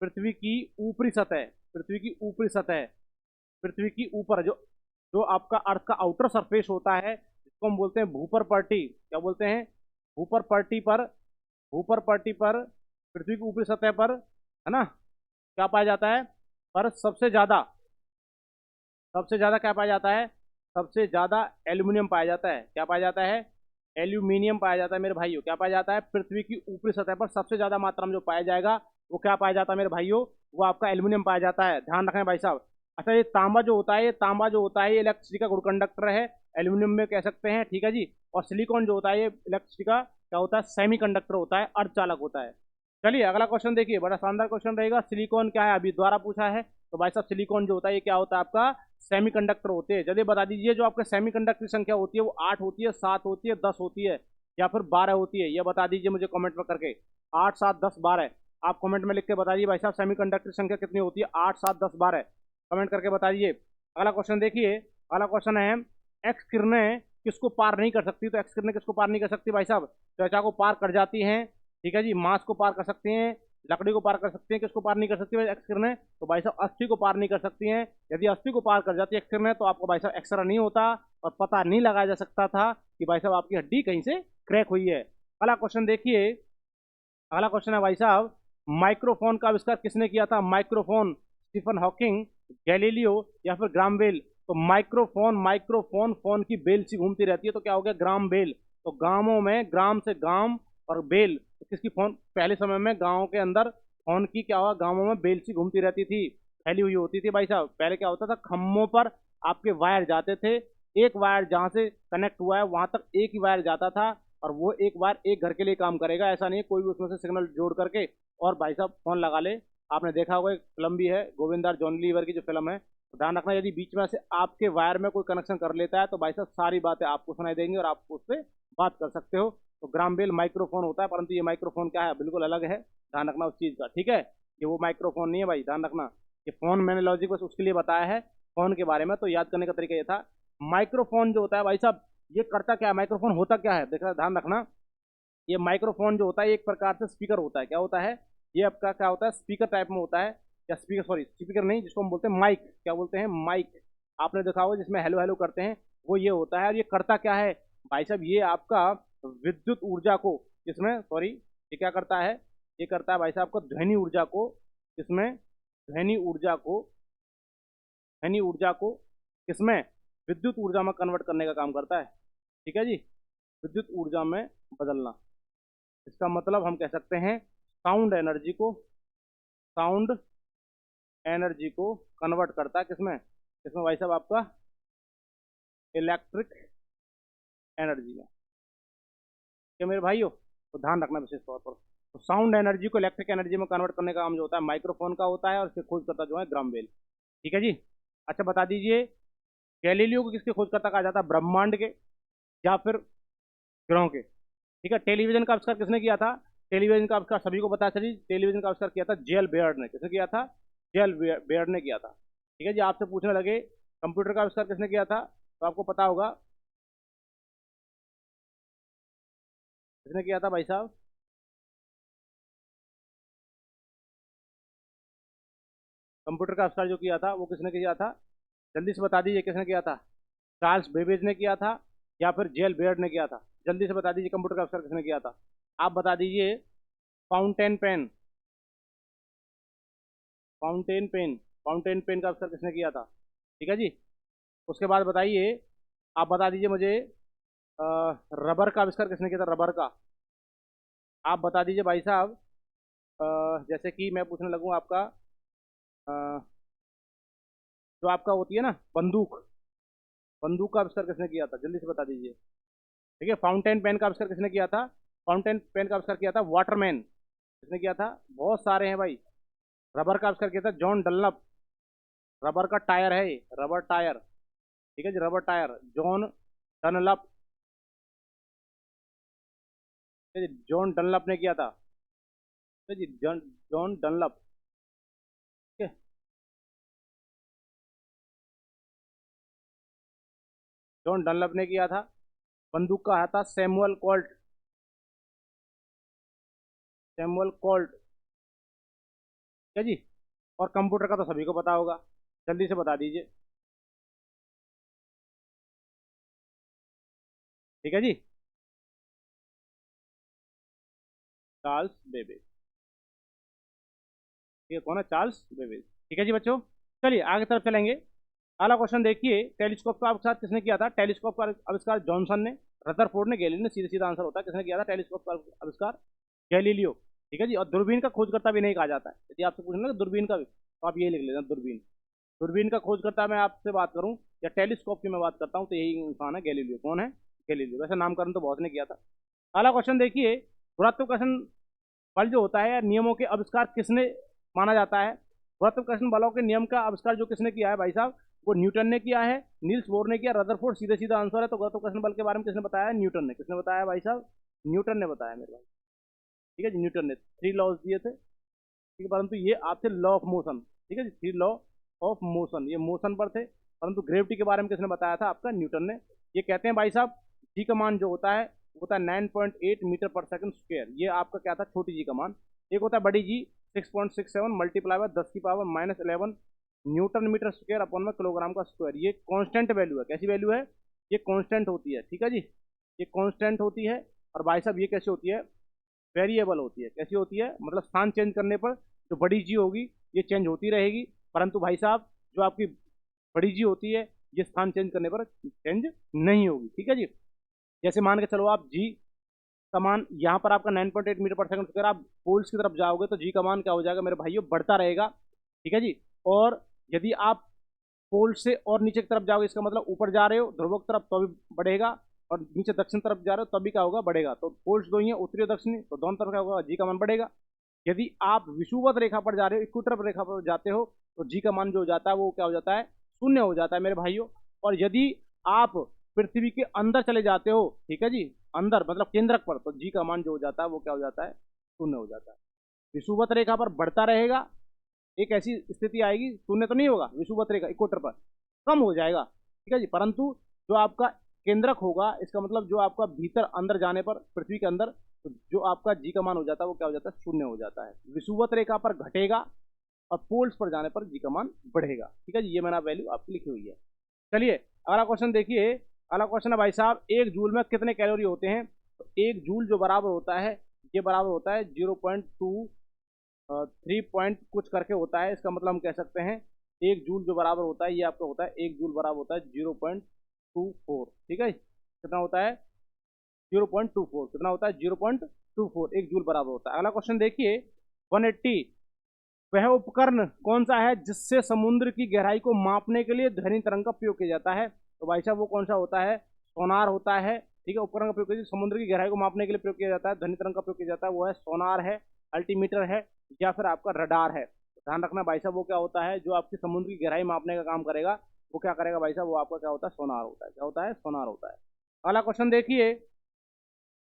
पृथ्वी की ऊपरी सतह, पृथ्वी की ऊपरी सतह, पृथ्वी की ऊपर जो जो आपका अर्थ का आउटर सरफेस होता है जिसको हम बोलते हैं भूपर्पटी। क्या बोलते हैं? भूपर्पटी पर, भूपर्पटी पर, पृथ्वी की ऊपरी सतह पर, है ना, क्या पाया जाता है? पर सबसे ज्यादा क्या पाया जाता है? सबसे ज्यादा एल्यूमिनियम पाया जाता है। क्या पाया जाता है? एल्यूमिनियम पाया जाता है मेरे भाइयों। क्या पाया जाता है? पृथ्वी की ऊपरी सतह पर सबसे ज्यादा मात्रा में जो पाया जाएगा वो क्या पाया जाता है मेरे भाइयों? वो आपका एल्यूमिनियम पाया जाता है। ध्यान रखें भाई साहब। अच्छा, ये तांबा जो होता है, ये तांबा जो होता है ये इलेक्ट्रिसिटी का गुड कंडक्टर है, एल्यूमिनियम में कह सकते हैं, ठीक है जी। और सिलिकॉन जो होता है ये इलेक्ट्रिसिटी का क्या होता है? सेमी कंडक्टर होता है, अर्धचालक होता है। चलिए अगला क्वेश्चन देखिए, बड़ा शानदार क्वेश्चन रहेगा। सिलिकॉन क्या है? अभी द्वारा पूछा है। तो भाई साहब सिलिकॉन जो होता है ये क्या होता है? आपका सेमीकंडक्टर होते हैं। जल्दी बता दीजिए जो आपके सेमीकंडक्टर की संख्या होती है वो 8 होती है, 7 होती है, 10 होती है, या फिर 12 होती है? ये बता दीजिए मुझे कमेंट में करके। 8, 7, 10, 12 आप कमेंट में लिख के बता दीजिए भाई साहब सेमीकंडक्टर की संख्या कितनी होती है? 8, 7, 10, 12 कमेंट करके बता दीजिए। अगला क्वेश्चन देखिए, अगला क्वेश्चन है एक्स किरणें किसको पार नहीं कर सकती? तो एक्स किरणें किसको पार नहीं कर सकती भाई साहब? त्वचा को पार कर जाती हैं, ठीक है जी, मांस को पार कर सकती हैं, लकड़ी को पार कर सकती हैं। किसको पार नहीं कर सकती भाई एक्स किरणें? तो भाई साहब अस्थि को पार नहीं कर सकती हैं। यदि अस्थि को पार कर जाती है एक्स किरणें तो आपको भाई साहब एक्सरा नहीं होता और पता नहीं लगाया जा सकता था कि भाई साहब आपकी हड्डी कहीं से क्रैक हुई है। अगला क्वेश्चन देखिए, अगला क्वेश्चन है भाई साहब माइक्रोफोन का आविष्कार किसने किया था? माइक्रोफोन, स्टीफन हॉकिंग, गैलीलियो, या फिर ग्राम बेल? तो माइक्रोफोन, माइक्रोफोन फोन की बेल सी घूमती रहती है तो क्या हो गया? Graham Bell. तो गांवों में ग्राम से गांव और बेल, तो किसकी फोन? पहले समय में गांवों के अंदर फोन की क्या हुआ? गांवों में बेल सी घूमती रहती थी, फैली हुई होती थी भाई साहब। पहले क्या होता था? खम्भों पर आपके वायर जाते थे, एक वायर जहां से कनेक्ट हुआ है वहां तक एक ही वायर जाता था, और वो एक वायर एक घर के लिए काम करेगा, ऐसा नहीं कोई भी उसमें से सिग्नल जोड़ करके और भाई साहब फोन लगा ले। आपने देखा होगा एक फिल्म भी है गोविंदा जॉन लीवर की जो फिल्म है, तो ध्यान रखना यदि बीच में से आपके वायर में कोई कनेक्शन कर लेता है तो भाई साहब सारी बातें आपको सुनाई देंगी और आप उससे बात कर सकते हो। तो ग्राम बेल माइक्रोफोन होता है, परंतु ये माइक्रोफोन क्या है? बिल्कुल अलग है, ध्यान रखना उस चीज़ का, ठीक है। ये वो माइक्रोफोन नहीं है भाई, ध्यान रखना। ये फोन मैंने लॉजिक बस उसके लिए बताया है फोन के बारे में, तो याद करने का तरीका ये था। माइक्रोफोन जो होता है भाई साहब ये करता क्या है? माइक्रोफोन होता क्या है? देखना, ध्यान रखना। ये माइक्रोफोन जो होता है एक प्रकार से स्पीकर होता है। क्या होता है? ये आपका क्या होता है? स्पीकर टाइप में होता है, या स्पीकर, सॉरी स्पीकर नहीं, जिसको हम बोलते हैं माइक। क्या बोलते हैं? माइक। आपने देखा होगा जिसमें हेलो हेलो करते हैं, वो ये होता है। और ये करता क्या है भाई साहब? ये आपका विद्युत ऊर्जा को, जिसमें, सॉरी, ये क्या करता है? ये करता है भाई साहब आपको ध्वनि ऊर्जा को, जिसमें ध्वनि ऊर्जा को, ध्वनि ऊर्जा को किसमें? विद्युत ऊर्जा में कन्वर्ट करने का काम करता है, ठीक है जी, विद्युत ऊर्जा में बदलना। इसका मतलब हम कह सकते हैं साउंड एनर्जी को साउंड एनर्जी को कन्वर्ट करता है किसमें, किसमें भाई साहब, आपका इलेक्ट्रिक एनर्जी में। क्या मेरे भाइयों, तो ध्यान रखना विशेष तौर पर। तो साउंड एनर्जी को इलेक्ट्रिक एनर्जी में कन्वर्ट करने का काम जो होता है माइक्रोफोन का होता है, और इसके खोजकर्ता जो है ग्राहम बेल। ठीक है जी। अच्छा बता दीजिए, गैलीलियो को किसके खोजकर्ता कहा जाता है, ब्रह्मांड के या फिर ग्रहों के। ठीक है। टेलीविजन का आविष्कार किसने किया था, टेलीविजन का आविष्कार सभी को पता चली, टेलीविजन का आविष्कार किया था जेल बेयर्ड ने। किसने किया था, जेल बेयर्ड ने किया था। ठीक है जी। आपसे पूछने लगे कंप्यूटर का आविष्कार किसने किया था, तो आपको पता होगा किसने किया था भाई साहब, कंप्यूटर का आविष्कार जो किया था वो किसने किया था, जल्दी से बता दीजिए किसने किया था, चार्ल्स बेबेज ने किया था या फिर जेल बेयर्ड ने किया था। जल्दी से बता दीजिए कंप्यूटर का आविष्कार किसने किया था। आप बता दीजिए, fountain pen, fountain pen, fountain pen का आविष्कार किसने किया था। ठीक है जी। उसके बाद बताइए, आप बता दीजिए मुझे, रबर का आविष्कार किसने किया था, रबर का। आप बता दीजिए भाई साहब, जैसे कि मैं पूछने लगूँ आपका, अ, जो आपका होती है ना बंदूक, बंदूक का आविष्कार किसने किया था, जल्दी से बता दीजिए। ठीक है। फाउंटेन पेन का आविष्कार किसने किया था, फाउंटेन पेन का आविष्कार किया था वाटरमैन। किसने किया था, बहुत सारे हैं भाई। रबर का आविष्कार किया था जॉन डनलप, रबर का टायर है ये, रबर टायर। ठीक है जी, रबर टायर, जॉन डनलप। ठीक है जी, जॉन डनलप ने किया था। ठीक है जी, जॉन जॉन डनलप। ठीक है, जॉन डनलप ने किया था। बंदूक का था सैमुअल कोल्ट, सैमुअल कोल्ट। ठीक है जी। और कंप्यूटर का तो सभी को पता होगा, जल्दी से बता दीजिए। ठीक है जी, चार्ल्स बेबेज। ठीक है, कौन है, चार्ल्स बेबेज। ठीक है जी बच्चों, चलिए आगे तरफ चलेंगे। अगला क्वेश्चन देखिए, टेलीस्कोप का आविष्कार किसने किया था, टेलीस्कोप का आविष्कार जॉनसन ने, रदरफोर्ड ने, गैलीलियो ने। सीधा सीधा आंसर होता है किसने किया था टेलीस्कोप का आविष्कार, गैलीलियो। ठीक है जी। और दूरबीन का खोजकर्ता भी नहीं कहा जाता है, यदि आपसे पूछना ना दूरबीन का भी, तो आप यही लिख लेना दूरबीन। दूरबीन का खोजकर्ता मैं आपसे बात करूं या टेलीस्कोप की मैं बात करता हूं, तो यही इंसान है गैलीलियो। कौन है, गैलीलियो। वैसे नामकरण तो बहुत ने किया था। अगला क्वेश्चन देखिए, गुरुत्वाकर्षण बल जो होता है, नियमों के आविष्कार किसने माना जाता है। गुरुत्वाकर्षण बलों के नियम का आविष्कार जो किसने किया है भाई साहब, वो न्यूटन ने किया है, नील्स बोर ने किया, रदरफोर्ड। सीधे सीधा आंसर है। तो गुरुत्वाकर्षण बल के बारे में किसने बताया है, न्यूटन ने। किसने बताया भाई साहब, न्यूटन ने बताया मेरे भाई। ठीक है जी, न्यूटन ने 3 लॉज दिए थे। ठीक है, परंतु ये आपसे लॉ ऑफ मोशन। ठीक है जी, 3 लॉ ऑफ मोशन, ये मोशन पर थे। परंतु ग्रेविटी के बारे में किसने बताया था, आपका न्यूटन ने। ये कहते हैं भाई साहब, जी का मान जो होता है वो होता है 9.8 मीटर पर सेकंड स्क्वायर। ये आपका क्या था, छोटी जी का मान। एक होता है बड़ी जी, 6.67 multiply by 10⁻⁻11 newton metre square upon में किलोग्राम का स्क्वायर। ये कांस्टेंट वैल्यू है। कैसी वैल्यू है, ये कांस्टेंट होती है। ठीक है जी, ये कांस्टेंट होती है। और भाई साहब ये कैसी होती है, वेरिएबल होती है। कैसी होती है, मतलब स्थान चेंज करने पर जो बड़ी जी होगी ये चेंज होती रहेगी, परंतु भाई साहब जो आपकी बड़ी जी होती है ये स्थान चेंज करने पर चेंज नहीं होगी। ठीक है जी। जैसे मान के चलो आप जी का मान यहाँ पर आपका 9.8 मीटर पर सेकंड स्क्वायर, आप पोल्स की तरफ जाओगे तो जी का मान क्या हो जाएगा मेरे भाइयों, बढ़ता रहेगा। ठीक है जी। और यदि आप पोल से और नीचे की तरफ जाओगे, इसका मतलब ऊपर जा रहे हो ध्रुवों की तरफ, तो भी बढ़ेगा। और नीचे दक्षिण तरफ जा रहे हो तब भी क्या होगा, बढ़ेगा। तो पोल्स दो ही है, उत्तरी और दक्षिणी, तो दोनों तरफ क्या होगा, जी का मान बढ़ेगा। यदि आप विषुवत रेखा पर जा रहे हो, इक्वेटर रेखा पर जाते हो, तो जी का मान जो हो जाता है वो क्या हो जाता है, शून्य हो जाता है मेरे भाइयों। और यदि आप पृथ्वी के अंदर चले जाते हो, ठीक है जी, अंदर मतलब केंद्रक पर, तो जी का मान जो हो जाता है वो क्या हो जाता है, शून्य हो जाता है। विषुवत रेखा पर बढ़ता रहेगा, एक ऐसी स्थिति आएगी शून्य तो नहीं होगा, विषुवत रेखा इक्वेटर पर कम हो जाएगा। ठीक है जी। परंतु जो आपका केंद्रक होगा, इसका मतलब जो आपका भीतर अंदर जाने पर पृथ्वी के अंदर, तो जो आपका जी का मान हो जाता है वो क्या हो जाता है, शून्य हो जाता है। विषुवत रेखा पर घटेगा और पोल्स पर जाने पर जी का मान बढ़ेगा। ठीक है जी, ये मैंने वैल्यू आपकी लिखी हुई है। चलिए अगला क्वेश्चन देखिए। अगला क्वेश्चन है भाई साहब, एक जूल में कितने कैलोरी होते हैं। तो एक जूल जो बराबर होता है, ये बराबर होता है 0.2 3 पॉइंट कुछ करके होता है। इसका मतलब हम कह सकते हैं एक जूल जो बराबर होता है, ये आपका होता है, एक जूल बराबर होता है 0.24। ठीक है, कितना होता है, 0.24। कितना होता है, 0. 24, 1 जूल बराबर होता है। अगला क्वेश्चन देखिए 180, वह उपकरण कौन सा है जिससे समुद्र की गहराई को मापने के लिए ध्वनि तरंग का प्रयोग किया जाता है? तो भाई साहब वो कौन सा होता है? सोनार होता है। ठीक है, उपकरण का प्रयोग किया समुद्र की गहराई को मापने के लिए प्रयोग किया जाता है, ध्वनि तरंग का प्रयोग किया जाता है, वो है सोनार है, अल्टीमीटर है, या फिर आपका रडार है। तो ध्यान रखना भाई साहब, वो क्या होता है जो आपकी समुद्र की गहराई मापने का काम करेगा, वो क्या करेगा भाई साहब? वो आपका क्या होता है? सोनार होता है। क्या होता है? सोनार होता है। अगला क्वेश्चन देखिए,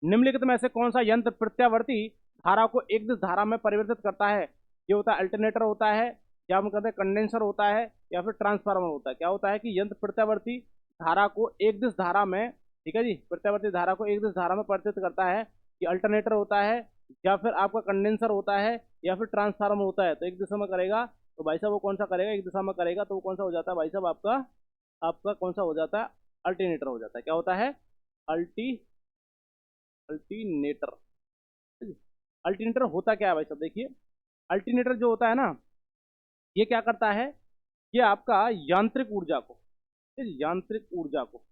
निम्नलिखित में से कौन सा यंत्र प्रत्यावर्ती धारा को एक दिश धारा में परिवर्तित करता है? ये होता है अल्टरनेटर होता है, या हम कहते हैं कंडेंसर होता है, या फिर ट्रांसफार्मर होता है। क्या होता है कि यंत्र प्रत्यावर्ती धारा को एक दिश धारा में, ठीक है जी, प्रत्यावर्ती धारा को एक दिश धारा में परिवर्तित करता है। ये अल्टरनेटर होता है, या फिर आपका कंडेंसर होता है, या फिर ट्रांसफार्मर होता है। तो एक दिशा में करेगा तो भाई साहब वो कौन सा करेगा? एक दिशा में करेगा तो वो कौन सा हो जाता है भाई साहब? आपका आपका कौन सा हो जाता है? अल्टरनेटर हो जाता है। क्या होता है? अल्टीनेटर। अल्टरनेटर होता क्या है भाई साहब? देखिए, अल्टरनेटर जो होता है ना, ये क्या करता है? ये आपका यांत्रिक ऊर्जा को, यांत्रिक ऊर्जा को,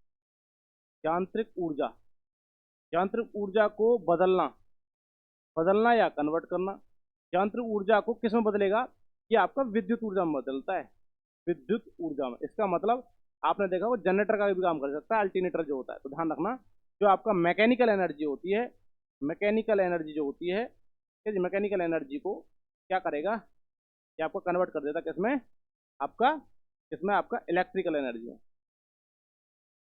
यांत्रिक ऊर्जा, यांत्रिक ऊर्जा को बदलना, बदलना या कन्वर्ट करना। यांत्रिक ऊर्जा को किस में बदलेगा? ये आपका विद्युत ऊर्जा में बदलता है, विद्युत ऊर्जा में। इसका मतलब आपने देखा वो जनरेटर का भी काम कर सकता है अल्टरनेटर जो होता है। तो ध्यान रखना, जो आपका मैकेनिकल एनर्जी होती है, मैकेनिकल एनर्जी जो होती है, ठीक है, मैकेनिकल एनर्जी को क्या करेगा? ये आपको कन्वर्ट कर देता किसमें? आपका किसमें? आपका इलेक्ट्रिकल एनर्जी में,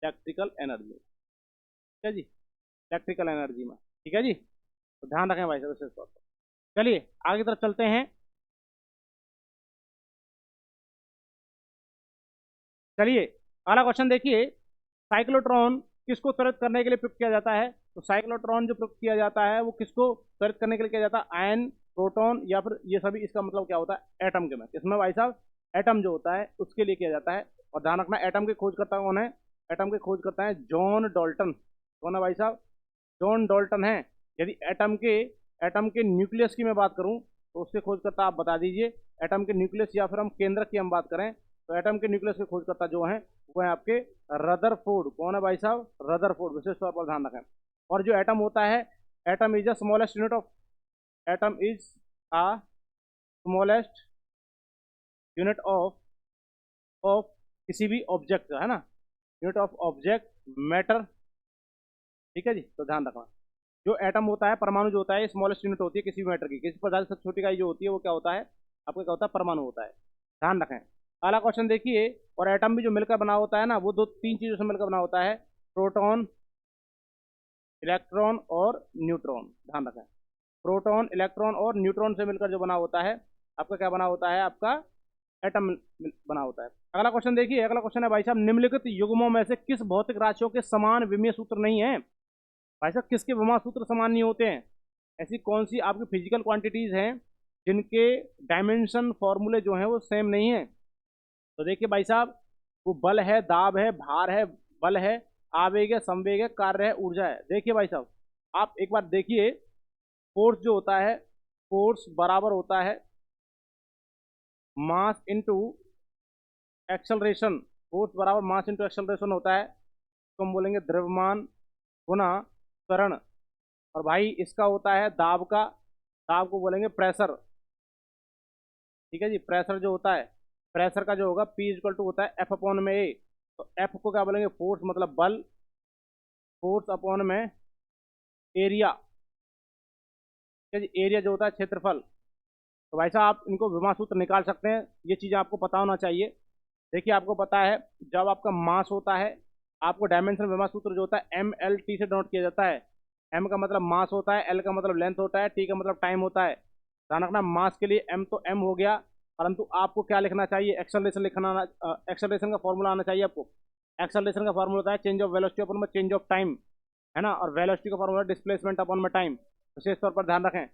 इलेक्ट्रिकल एनर्जी, ठीक है जी, इलेक्ट्रिकल एनर्जी में। ठीक है जी, तो ध्यान रखें भाई साहब इस बात पर। चलिए आगे की तरफ चलते हैं। चलिए अगला क्वेश्चन देखिए, साइक्लोट्रॉन किसको त्वरित करने के लिए प्रयोग किया जाता है? तो साइक्लोट्रॉन जो प्रयोग किया जाता है वो किसको त्वरित करने के लिए किया जाता है? आयन, प्रोटॉन, या फिर ये सभी। इसका मतलब क्या होता है? एटम के में, किसमें भाई साहब? एटम जो होता है उसके लिए किया जाता है। और ध्यान रखना, एटम के खोजकर्ता कौन है? एटम के खोजकर्ता है जॉन डाल्टन। कौन है भाई साहब? जॉन डाल्टन है। यदि एटम के न्यूक्लियस की मैं बात करूं तो उसके खोजकर्ता आप बता दीजिए। एटम के न्यूक्लियस या फिर हम केंद्रक की हम बात करें तो एटम के न्यूक्लियस के खोजकर्ता जो हैं वो है आपके रदरफोर्ड। कौन है भाई साहब? रदरफोर्ड, विशेष तौर पर ध्यान रखें। और जो एटम होता है, atom is the smallest unit of, atom is a smallest unit of of किसी भी ऑब्जेक्ट, है ना, यूनिट ऑफ ऑब्जेक्ट मैटर। ठीक है जी, तो ध्यान रखना, जो एटम होता है, परमाणु जो होता है, स्मॉलेस्ट यूनिट होती है किसी भी मैटर की। किसी पदार्थ से छोटी इकाई जो होती है वो क्या होता है? आपका क्या होता है? परमाणु होता है। ध्यान रखें। अगला क्वेश्चन देखिए, और एटम भी जो मिलकर बना होता है ना, वो दो तीन चीजों से मिलकर बना होता है, प्रोटॉन, इलेक्ट्रॉन और न्यूट्रॉन। ध्यान रखें, प्रोटॉन, इलेक्ट्रॉन और न्यूट्रॉन से मिलकर जो बना होता है आपका क्या बना होता है? आपका एटम बना होता है। अगला क्वेश्चन देखिए, अगला क्वेश्चन है भाई साहब, निम्नलिखित युग्मों में से किस भौतिक राशियों के समान विमीय सूत्र नहीं है? भाई साहब किसके विमा सूत्र समान नहीं होते हैं? ऐसी कौन सी आपकी फिजिकल क्वांटिटीज हैं जिनके डायमेंशन फॉर्मूले जो हैं वो सेम नहीं है? तो देखिए भाई साहब, वो बल है, दाब है, भार है, बल है, आवेग है, संवेग है, कार्य है, ऊर्जा है। देखिए भाई साहब, आप एक बार देखिए, फोर्स जो होता है, फोर्स बराबर होता है मास इंटू एक्सेलरेशन। फोर्स बराबर मास इंटू एक्सेलरेशन होता है, तो हम बोलेंगे द्रव्यमान गुना त्वरण। और भाई इसका होता है दाब का, दाब को बोलेंगे प्रेशर। ठीक है जी, प्रेशर जो होता है, प्रेशर का जो होगा P इक्वल टू होता है F अपॉन में A। तो F को क्या बोलेंगे? फोर्स मतलब बल, फोर्स अपॉन में एरिया। ठीक है जी, एरिया जो होता है क्षेत्रफल। तो भाई साहब आप इनको विमा सूत्र निकाल सकते हैं, ये चीज़ें आपको पता होना चाहिए। देखिए आपको पता है, जब आपका मास होता है, आपको डायमेंशन विमा सूत्र जो होता है MLT से डोट किया जाता है। M का मतलब मास होता है, L का मतलब लेंथ होता है, T का मतलब टाइम होता है। ध्यान रखना, मास के लिए M तो M हो गया, परंतु आपको क्या लिखना चाहिए? एक्सेलरेशन लिखना, एक्सेलरेशन का फॉर्मूला आना चाहिए आपको। एक्सेलरेशन का फॉर्मूला होता है चेंज ऑफ वेलोसिटी अपॉन में चेंज ऑफ टाइम, है ना, और वेलोसिटी का फॉर्मूला डिस्प्लेसमेंट अपॉन में टाइम। विशेष तौर पर ध्यान रखें।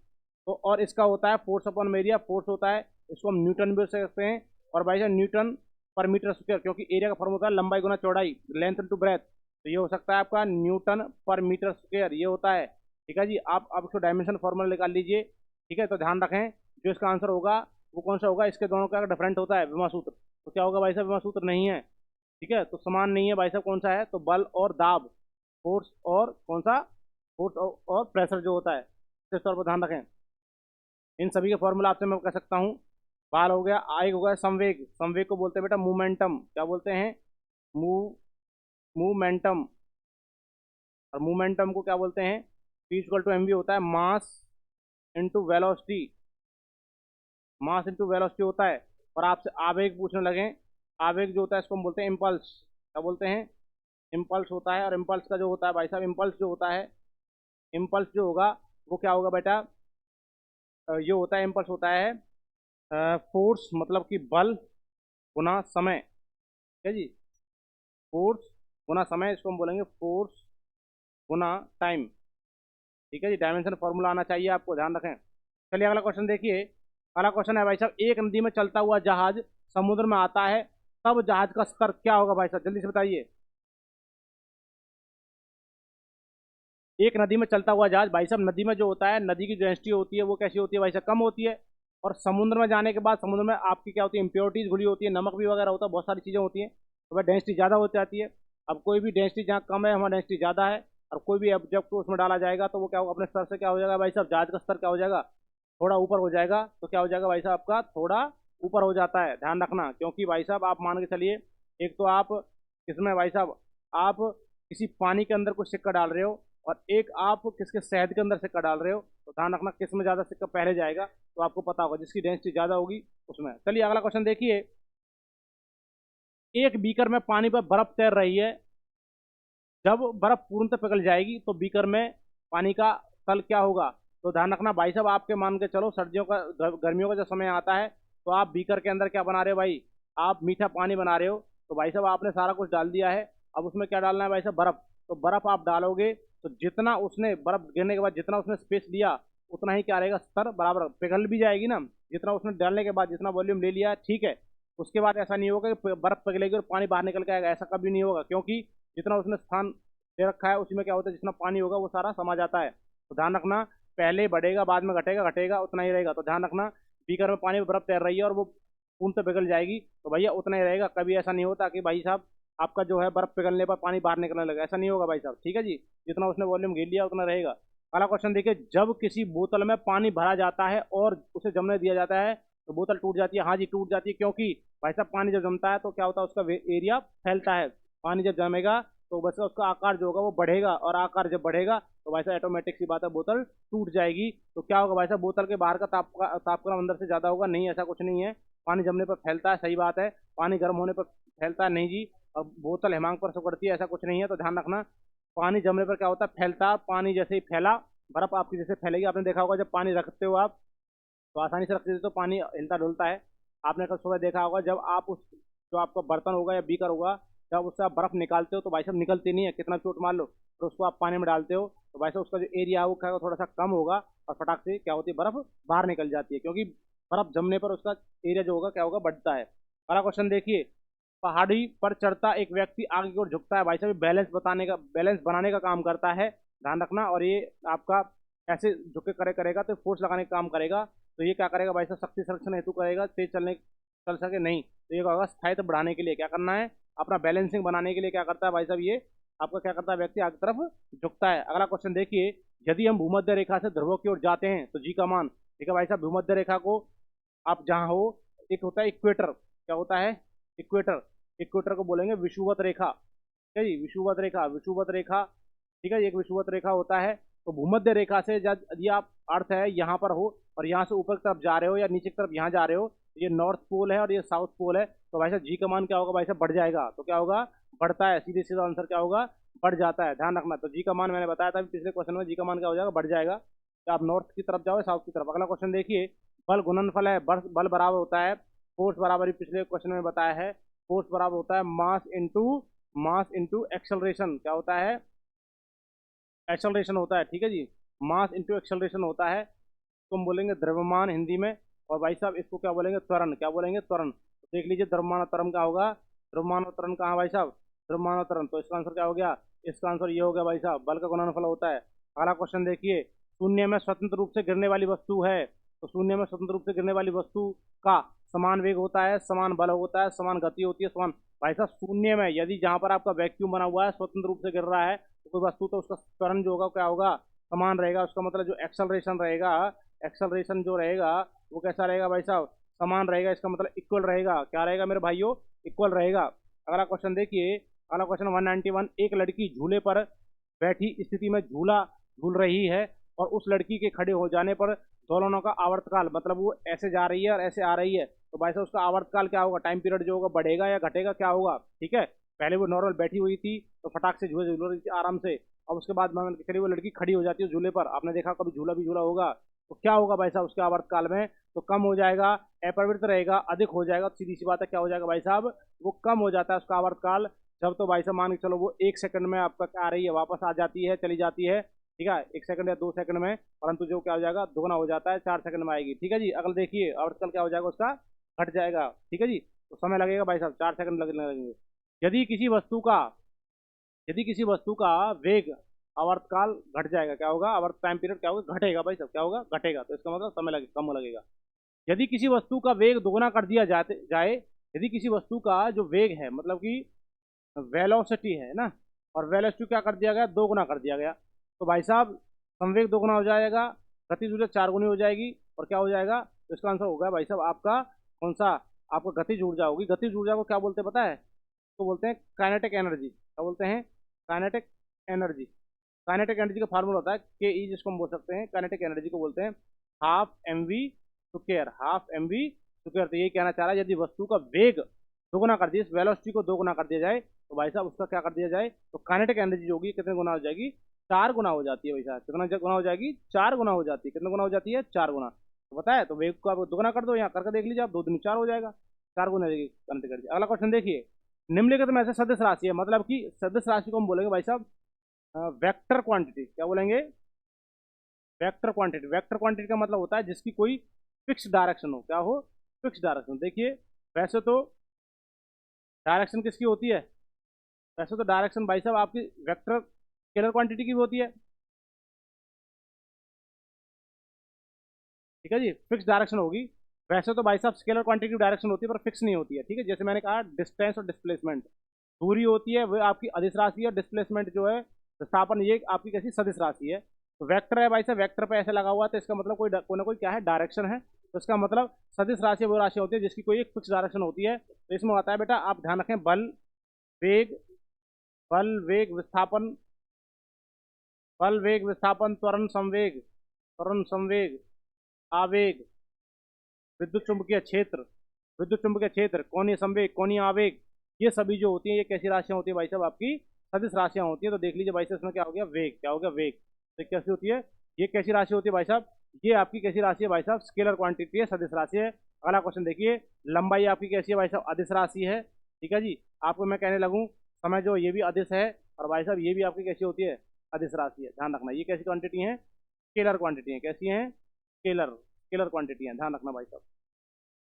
तो और इसका होता है फोर्स अपॉन में एरिया, फोर्स होता है, इसको हम न्यूटन भी बोल सकते हैं। और भाई साहब न्यूटन पर मीटर स्क्वायर, क्योंकि एरिया का फॉर्मूला होता है लंबाई गुना चौड़ाई, लेंथ टू ब्रेथ। तो ये हो सकता है आपका न्यूटन पर मीटर स्क्वायर, ये होता है। ठीक है जी, आप इसको डायमेंशन फॉर्मूला निकाल लीजिए। ठीक है, तो ध्यान रखें, जो इसका आंसर होगा वो कौन सा होगा? इसके दोनों का डिफरेंट होता है विमा सूत्र। तो क्या होगा भाई साहब? विमा सूत्र नहीं है। ठीक है, तो समान नहीं है भाई साहब। कौन सा है? तो बल और दाब, फोर्स और कौन सा? फोर्स और प्रेशर जो होता है। इस तौर पर ध्यान रखें। इन सभी के फॉर्मूला आपसे मैं कह सकता हूँ। बाल हो गया, आग हो गया, संवेग, संवेग को बोलते हैं बेटा मोमेंटम, क्या बोलते हैं, मूव मोमेंटम। और मोमेंटम को क्या बोलते हैं, P इक्वल टू mv होता है, mass into velocity, mass into velocity होता है। और आपसे आवेग पूछने लगे, आवेग जो होता है इसको हम बोलते हैं इम्पल्स, क्या बोलते हैं, इम्पल्स होता है। और इम्पल्स का जो होता है भाई साहब, इम्पल्स जो होता है, इम्पल्स जो होगा वो क्या होगा बेटा, ये होता है, इम्पल्स होता है फोर्स, मतलब कि बल गुना समय, ठीक है जी, फोर्स गुना समय, इसको हम बोलेंगे फोर्स गुना टाइम, ठीक है जी। डायमेंशन फॉर्मूला आना चाहिए आपको, ध्यान रखें। चलिए अगला क्वेश्चन देखिए। अगला क्वेश्चन है भाई साहब, एक नदी में चलता हुआ जहाज समुद्र में आता है, तब जहाज का स्तर क्या होगा भाई साहब, जल्दी से बताइए। एक नदी में चलता हुआ जहाज, भाई साहब नदी में जो होता है, नदी की जो डेंसिटी होती है वो कैसी होती है भाई साहब, कम होती है। और समुद्र में जाने के बाद समुद्र में आपकी क्या होती है, इम्प्योरिटीज घुली होती है, नमक भी वगैरह होता है, बहुत सारी चीज़ें होती हैं, तो वह डेंसिटी ज़्यादा हो जाती है। अब कोई भी डेंसिटी जहाँ कम है, हमारा डेंसिटी ज़्यादा है, और कोई भी ऑब्जेक्ट को उसमें डाला जाएगा तो वो क्या होगा, अपने स्तर से क्या हो जाएगा भाई साहब, जहाज का स्तर क्या हो जाएगा, थोड़ा ऊपर हो जाएगा। तो क्या हो जाएगा भाई साहब, आपका थोड़ा ऊपर हो जाता है, ध्यान रखना। क्योंकि भाई साहब आप मान के चलिए, एक तो आप इसमें भाई साहब आप किसी पानी के अंदर कुछ सिक्का डाल रहे हो, और एक आप किसके शहद के अंदर सिक्का डाल रहे हो, तो ध्यान रखना किस में ज़्यादा सिक्का पहले जाएगा, तो आपको पता होगा जिसकी डेंसिटी ज़्यादा होगी उसमें। चलिए अगला क्वेश्चन देखिए। एक बीकर में पानी पर बर्फ तैर रही है, जब बर्फ पूर्णतः पिघल जाएगी तो बीकर में पानी का तल क्या होगा। तो ध्यान रखना भाई साहब, आपके मान के चलो सर्दियों का गर्मियों का जब समय आता है, तो आप बीकर के अंदर क्या बना रहे हो भाई, आप मीठा पानी बना रहे हो। तो भाई साहब आपने सारा कुछ डाल दिया है, अब उसमें क्या डालना है भाई साहब, बर्फ। तो बर्फ आप डालोगे तो जितना उसने बर्फ गिरने के बाद जितना उसने स्पेस लिया, उतना ही क्या रहेगा, स्तर बराबर पिघल भी जाएगी ना, जितना उसने डालने के बाद जितना वॉल्यूम ले लिया, ठीक है। उसके बाद ऐसा नहीं होगा कि बर्फ पिघलेगी और पानी बाहर निकल के आएगा, ऐसा कभी नहीं होगा, क्योंकि जितना उसने स्थान दे रखा है उसी में क्या होता है, जितना पानी होगा वो सारा समा जाता है। तो ध्यान रखना, पहले बढ़ेगा बाद में घटेगा, घटेगा उतना ही रहेगा। तो ध्यान रखना, बीकर में पानी में बर्फ तैर रही है और वो पूर्ण तो पिघल जाएगी, तो भैया उतना ही रहेगा। कभी ऐसा नहीं होता कि भाई साहब आपका जो है बर्फ पिघलने पर पानी बाहर निकलने लगा, ऐसा नहीं होगा भाई साहब, ठीक है जी। जितना उसने वॉल्यूम घेर लिया उतना रहेगा। अगला क्वेश्चन देखिए, जब किसी बोतल में पानी भरा जाता है और उसे जमने दिया जाता है तो बोतल टूट जाती है। हाँ जी टूट जाती है, क्योंकि भाई साहब पानी जब जमता है तो क्या होता है, उसका एरिया फैलता है। पानी जब जमेगा तो बस उसका आकार जो होगा वो बढ़ेगा, और आकार जब बढ़ेगा तो भाई साहब ऑटोमेटिक सी बात है, बोतल टूट जाएगी। तो क्या होगा भाई साहब, बोतल के बाहर का तापक्रम अंदर से ज़्यादा होगा, नहीं ऐसा कुछ नहीं है। पानी जमने पर फैलता है, सही बात है, पानी गर्म होने पर फैलता है, नहीं जी। और बोतल हिमांक पर सिकुड़ती है, ऐसा कुछ नहीं है। तो ध्यान रखना, पानी जमने पर क्या होता है, फैलता, पानी जैसे ही फैला, बर्फ आपकी जैसे फैलेगी। आपने देखा होगा जब पानी रखते हो आप, तो आसानी से रख देते हो तो पानी हिलता डुलता है। आपने कल सुबह देखा होगा, जब आप उस जो आपका बर्तन होगा या बीकर होगा, जब उससे आप बर्फ निकालते हो तो भाई साहब निकलती नहीं है, कितना चोट मार लो, तो उसको आप पानी में डालते हो तो भाई साहब उसका जो एरिया है वो क्या होगा, थोड़ा सा कम होगा, और फटाक से क्या होती है, बर्फ बाहर निकल जाती है, क्योंकि बर्फ जमने पर उसका एरिया जो होगा क्या होगा, बढ़ता है। अगला क्वेश्चन देखिए, पहाड़ी पर चढ़ता एक व्यक्ति आगे की ओर झुकता है, भाई साहब बैलेंस बनाने का काम करता है, ध्यान रखना। और ये आपका ऐसे झुके करेगा तो फोर्स लगाने का काम करेगा। तो ये क्या करेगा भाई साहब, शक्ति संरक्षण हेतु करेगा, तेज चल सके नहीं, तो ये क्या होगा, स्थायित्व बढ़ाने के लिए क्या करना है, अपना बैलेंसिंग बनाने के लिए क्या करता है भाई साहब, ये आपका क्या करता है, व्यक्ति आगे तरफ झुकता है। अगला क्वेश्चन देखिए, यदि हम भूमध्य रेखा से ध्रुवों की ओर जाते हैं तो जी का मान, ठीक है भाई साहब, भूमध्य रेखा को आप जहाँ हो, एक होता है इक्वेटर, क्या होता है, इक्वेटर, इक्वेटर को बोलेंगे विषुवत रेखा, ठीक है जी, विषुवत रेखा, विषुवत रेखा, ठीक है, एक विषुवत रेखा होता है। तो भूमध्य रेखा से जब यदि आप अर्थ है यहाँ पर हो और यहाँ से ऊपर की तरफ जा रहे हो या नीचे की तरफ यहाँ जा रहे हो, ये नॉर्थ पोल है और ये साउथ पोल है, तो भाई साहब जी का मान क्या होगा भाई साहब, बढ़ जाएगा। तो क्या होगा, बढ़ता है, सीधे सीधा आंसर क्या होगा, बढ़ जाता है, ध्यान रखना। तो जी का मान मैंने बताया था पिछले क्वेश्चन में, जी का मान क्या हो जाएगा, बढ़ जाएगा। तो आप नॉर्थ की तरफ जाओ, साउथ की तरफ। अगला क्वेश्चन देखिए, बल गुणनफल है, बल बराबर होता है फोर्स बराबर, पिछले क्वेश्चन में बताया है, फोर्स बराबर होता है मास इंटू एक्सेलरेशन, क्या होता है, एक्सेलरेशन होता है, ठीक है जी, मास इंटू एक्सेलरेशन होता है, तो हम बोलेंगे द्रव्यमान हिंदी में। और भाई साहब इसको क्या बोलेंगे, त्वरण, क्या बोलेंगे, त्वरण। तो देख लीजिए द्रव्यमान और त्वरण क्या होगा, द्रव्यमान और त्वरण कहाँ भाई साहब, द्रव्यमान और त्वरण, तो इसका आंसर क्या हो गया, इसका आंसर ये हो गया भाई साहब, बल का गुणनफल होता है। अगला क्वेश्चन देखिए, शून्य में स्वतंत्र रूप से गिरने वाली वस्तु है, तो शून्य में स्वतंत्र रूप से गिरने वाली वस्तु का समान वेग होता है, समान बल होता है, समान गति होती है, समान, भाई साहब शून्य में यदि जहां पर आपका वैक्यूम बना हुआ है स्वतंत्र रूप से गिर रहा है, तो कोई वस्तु, तो उसका त्वरण जो होगा क्या होगा, समान रहेगा, उसका मतलब जो एक्सेलरेशन रहेगा, एक्सेलरेशन जो रहेगा वो कैसा रहेगा भाई साहब, समान रहेगा, इसका मतलब इक्वल रहेगा। क्या रहेगा मेरे भाइयों, इक्वल रहेगा। अगला क्वेश्चन देखिए, अगला क्वेश्चन 191, एक लड़की झूले पर बैठी स्थिति में झूला झूल रही है और उस लड़की के खड़े हो जाने पर दोनों का आवर्तकाल, मतलब वो ऐसे जा रही है और ऐसे आ रही है, तो भाई साहब उसका आवर्तकाल क्या होगा, टाइम पीरियड जो होगा बढ़ेगा या घटेगा, क्या होगा, ठीक है। पहले वो नॉर्मल बैठी हुई थी तो फटाक से झूले झूल रही थी आराम से, और उसके बाद मान के चलिए वो लड़की खड़ी हो जाती है झूले पर, आपने देखा कभी झूला भी झूला होगा, तो क्या होगा भाई साहब उसके आवर्तकाल में, तो कम हो जाएगा, अपरिवर्तित रहेगा, अधिक हो जाएगा, सीधी सी बात है, क्या हो जाएगा भाई साहब, वो कम हो जाता है उसका आवर्तकाल। जब तो भाई साहब मान के चलो वो 1 सेकंड में आपका क्या आ रही है, वापस आ जाती है, चली जाती है, ठीक है, 1 सेकंड या 2 सेकंड में, परंतु जो क्या हो जाएगा, दोगुना हो जाता है, 4 सेकंड में आएगी, ठीक है जी। अगला देखिए आवर्तकाल क्या हो जाएगा उसका, घट जाएगा, ठीक है जी। तो समय लगेगा भाई साहब, 4 सेकंड लगने लगेंगे। यदि किसी वस्तु का यदि किसी वस्तु का वेग, आवर्तकाल घट जाएगा, क्या होगा, आवर्त टाइम पीरियड क्या होगा, घटेगा भाई साहब, क्या होगा, घटेगा, तो इसका मतलब समय लगे, कम लगेगा। यदि किसी वस्तु का वेग दोगुना कर दिया जाए, यदि किसी वस्तु का जो वेग है, मतलब कि वेलोसिटी है ना, और वेलोसिटी क्या कर दिया गया, दोगुना कर दिया गया, तो भाई साहब संवेग दोगुना हो जाएगा, गति ऊर्जा 4 गुनी हो जाएगी, और क्या हो जाएगा, तो इसका आंसर होगा भाई साहब आपका कौन सा, आपका गतिज ऊर्जा होगी। गतिज ऊर्जा को क्या बोलते हैं पता है, तो बोलते हैं काइनेटिक एनर्जी, क्या बोलते हैं, काइनेटिक एनर्जी। काइनेटिक एनर्जी का फार्मूला होता है के ई, जिसको हम बोल सकते हैं काइनेटिक एनर्जी को बोलते हैं half m v square, half m v square. तो ये कहना चाह रहा है यदि वस्तु का वेग दोगुना कर दिया, इस वेलोसिटी को दोगुना कर दिया जाए, तो भाई साहब उसका क्या कर दिया जाए, तो काइनेटिक एनर्जी जो होगी कितने गुना हो जाएगी, 4 गुना हो जाती है भाई साहब, कितना गुना हो जाएगी, 4 गुना हो जाती है, कितना गुना हो जाती है, 4 गुना। तो बताया, तो वेग को आप दोगुना कर दो, यहाँ करके देख लीजिए आप, 2 दूनी 4 हो जाएगा, 4 गुना देगी काइनेटिक एनर्जी। अगला क्वेश्चन देखिए, निम्नलिखित में से सदिश राशि है, मतलब कि सदिश राशि को हम बोलेंगे भाई साहब वेक्टर क्वांटिटी, क्या बोलेंगे, वेक्टर क्वांटिटी। वेक्टर क्वांटिटी का मतलब होता है जिसकी कोई फिक्स डायरेक्शन हो, क्या हो, फिक्स डायरेक्शन। देखिए वैसे तो डायरेक्शन किसकी होती है, वैसे तो डायरेक्शन भाई साहब आपकी वेक्टर स्केलर क्वांटिटी की भी होती है, ठीक है जी, फिक्स डायरेक्शन होगी। वैसे तो भाई साहब स्केलर क्वांटिटी की डायरेक्शन होती है पर फिक्स नहीं होती है, ठीक है। जैसे मैंने कहा डिस्टेंस और डिस्प्लेसमेंट, दूरी होती है वो आपकी अदिश राशि है, डिस्प्लेसमेंट जो है विस्थापन, ये आपकी कैसी सदिश राशि है। तो वेक्टर है भाई साहब, वेक्टर पे ऐसे लगा हुआ है, तो इसका मतलब कोई ना कोई क्या है, डायरेक्शन है, तो इसका मतलब सदिश राशि वो राशि होती है जिसकी कोई एक फिक्स डायरेक्शन होती है। तो इसमें आता है बेटा, आप ध्यान रखें, वेग बल वेग विस्थापन बल वेग विस्थापन, त्वरण संवेग, आवेग, विद्युत चुंबकीय क्षेत्र, कोणीय संवेग, कोणीय आवेग, ये सभी जो होती हैं ये कैसी राशियां होती है भाई साहब, आपकी सदिश राशियां होती है। तो देख लीजिए भाई साहब इसमें क्या हो गया, वेग, क्या हो गया, वेग, तो कैसी होती है, ये कैसी राशि होती है भाई साहब, ये आपकी कैसी राशि है भाई साहब, स्केलर क्वांटिटी है, सदिश राशि है। अगला क्वेश्चन देखिए, लंबाई आपकी कैसी है भाई साहब, अदिश राशि है, ठीक है जी। आपको मैं कहने लगूँ, समय जो ये भी अदिश है, और भाई साहब ये भी आपकी कैसी होती है, अदिश राशि है, ध्यान रखना, ये कैसी क्वांटिटी है, स्केलर क्वांटिटी है, कैसी है, स्केलर स्केलर क्वांटिटी है, ध्यान रखना भाई साहब,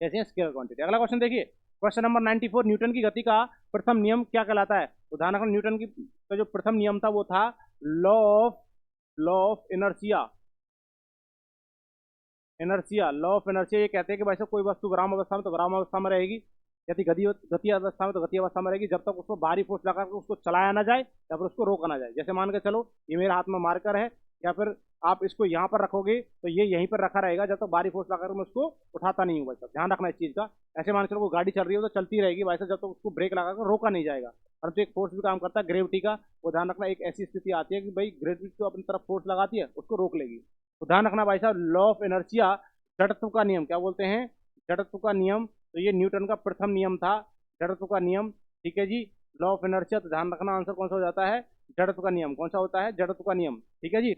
कैसी है, स्केलर क्वांटिटी। अगला क्वेश्चन देखिए, क्वेश्चन नंबर 94, न्यूटन की गति का प्रथम नियम क्या कहलाता है। तो ध्यान रखना, न्यूटन की का जो प्रथम नियम था वो था law of inertia, law of inertia. ये कहते हैं कि भाई साहब कोई वस्तु विराम अवस्था में तो विराम अवस्था में रहेगी, यदि गति गति अवस्था में तो गति अवस्था में रहेगी, जब तक उसको भारी फोर्स लगा कर उसको चलाया ना जाए या फिर उसको रोका ना जाए। जैसे मान के चलो ये मेरे हाथ में मार्कर है, या फिर आप इसको यहाँ पर रखोगे तो ये यहीं पर रखा रहेगा जब तक भारी फोर्स लगा कर मैं उसको उठाता नहीं हूँ भाई साहब, ध्यान रखना इस चीज़ का। ऐसे मान के चलो वो गाड़ी चल रही है तो चलती रहेगी भाई साहब जब तक उसको ब्रेक लगा कर रोका नहीं जाएगा, परंतु एक फोर्स भी काम करता है ग्रेविटी का, वो ध्यान रखना, एक ऐसी स्थिति आती है कि भाई ग्रेविटी तो अपनी तरफ फोर्स लगाती है उसको रोक लेगी। तो ध्यान रखना भाई साहब, लॉ ऑफ इनर्शिया, जड़त्व का नियम, क्या बोलते हैं, जड़त्व का नियम। तो ये न्यूटन का प्रथम नियम था, जड़त्व का नियम, ठीक है जी, लॉ ऑफ इनर्शिया। तो ध्यान रखना आंसर कौन सा हो जाता है, जड़त्व का नियम, कौन सा होता है, जड़त्व का नियम, ठीक है जी।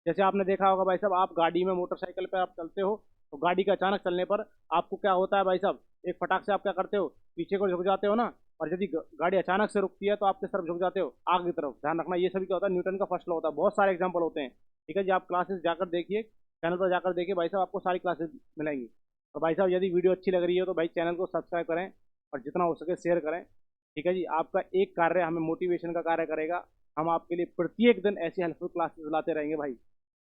जैसे आपने देखा होगा भाई साहब, आप गाड़ी में मोटरसाइकिल पे आप चलते हो, तो गाड़ी के अचानक चलने पर आपको क्या होता है भाई साहब, एक फटाक से आप क्या करते हो, पीछे को झुक जाते हो ना, और यदि गाड़ी अचानक से रुकती है तो आप किस तरफ झुक जाते हो, आगे की तरफ। ध्यान रखना ये सभी क्या होता है, न्यूटन का फर्स्ट लॉ होता है, बहुत सारे एग्जाम्पल होते हैं, ठीक है जी। आप क्लासेस जाकर देखिए, चैनल पर जाकर देखिए भाई साहब, आपको सारी क्लासेस मिलेंगी। और भाई साहब यदि वीडियो अच्छी लग रही है तो भाई चैनल को सब्सक्राइब करें और जितना हो सके शेयर करें, ठीक है जी। आपका एक कार्य हमें मोटिवेशन का कार्य करेगा, हम आपके लिए प्रत्येक दिन ऐसी हेल्पफुल क्लासेस लाते रहेंगे भाई,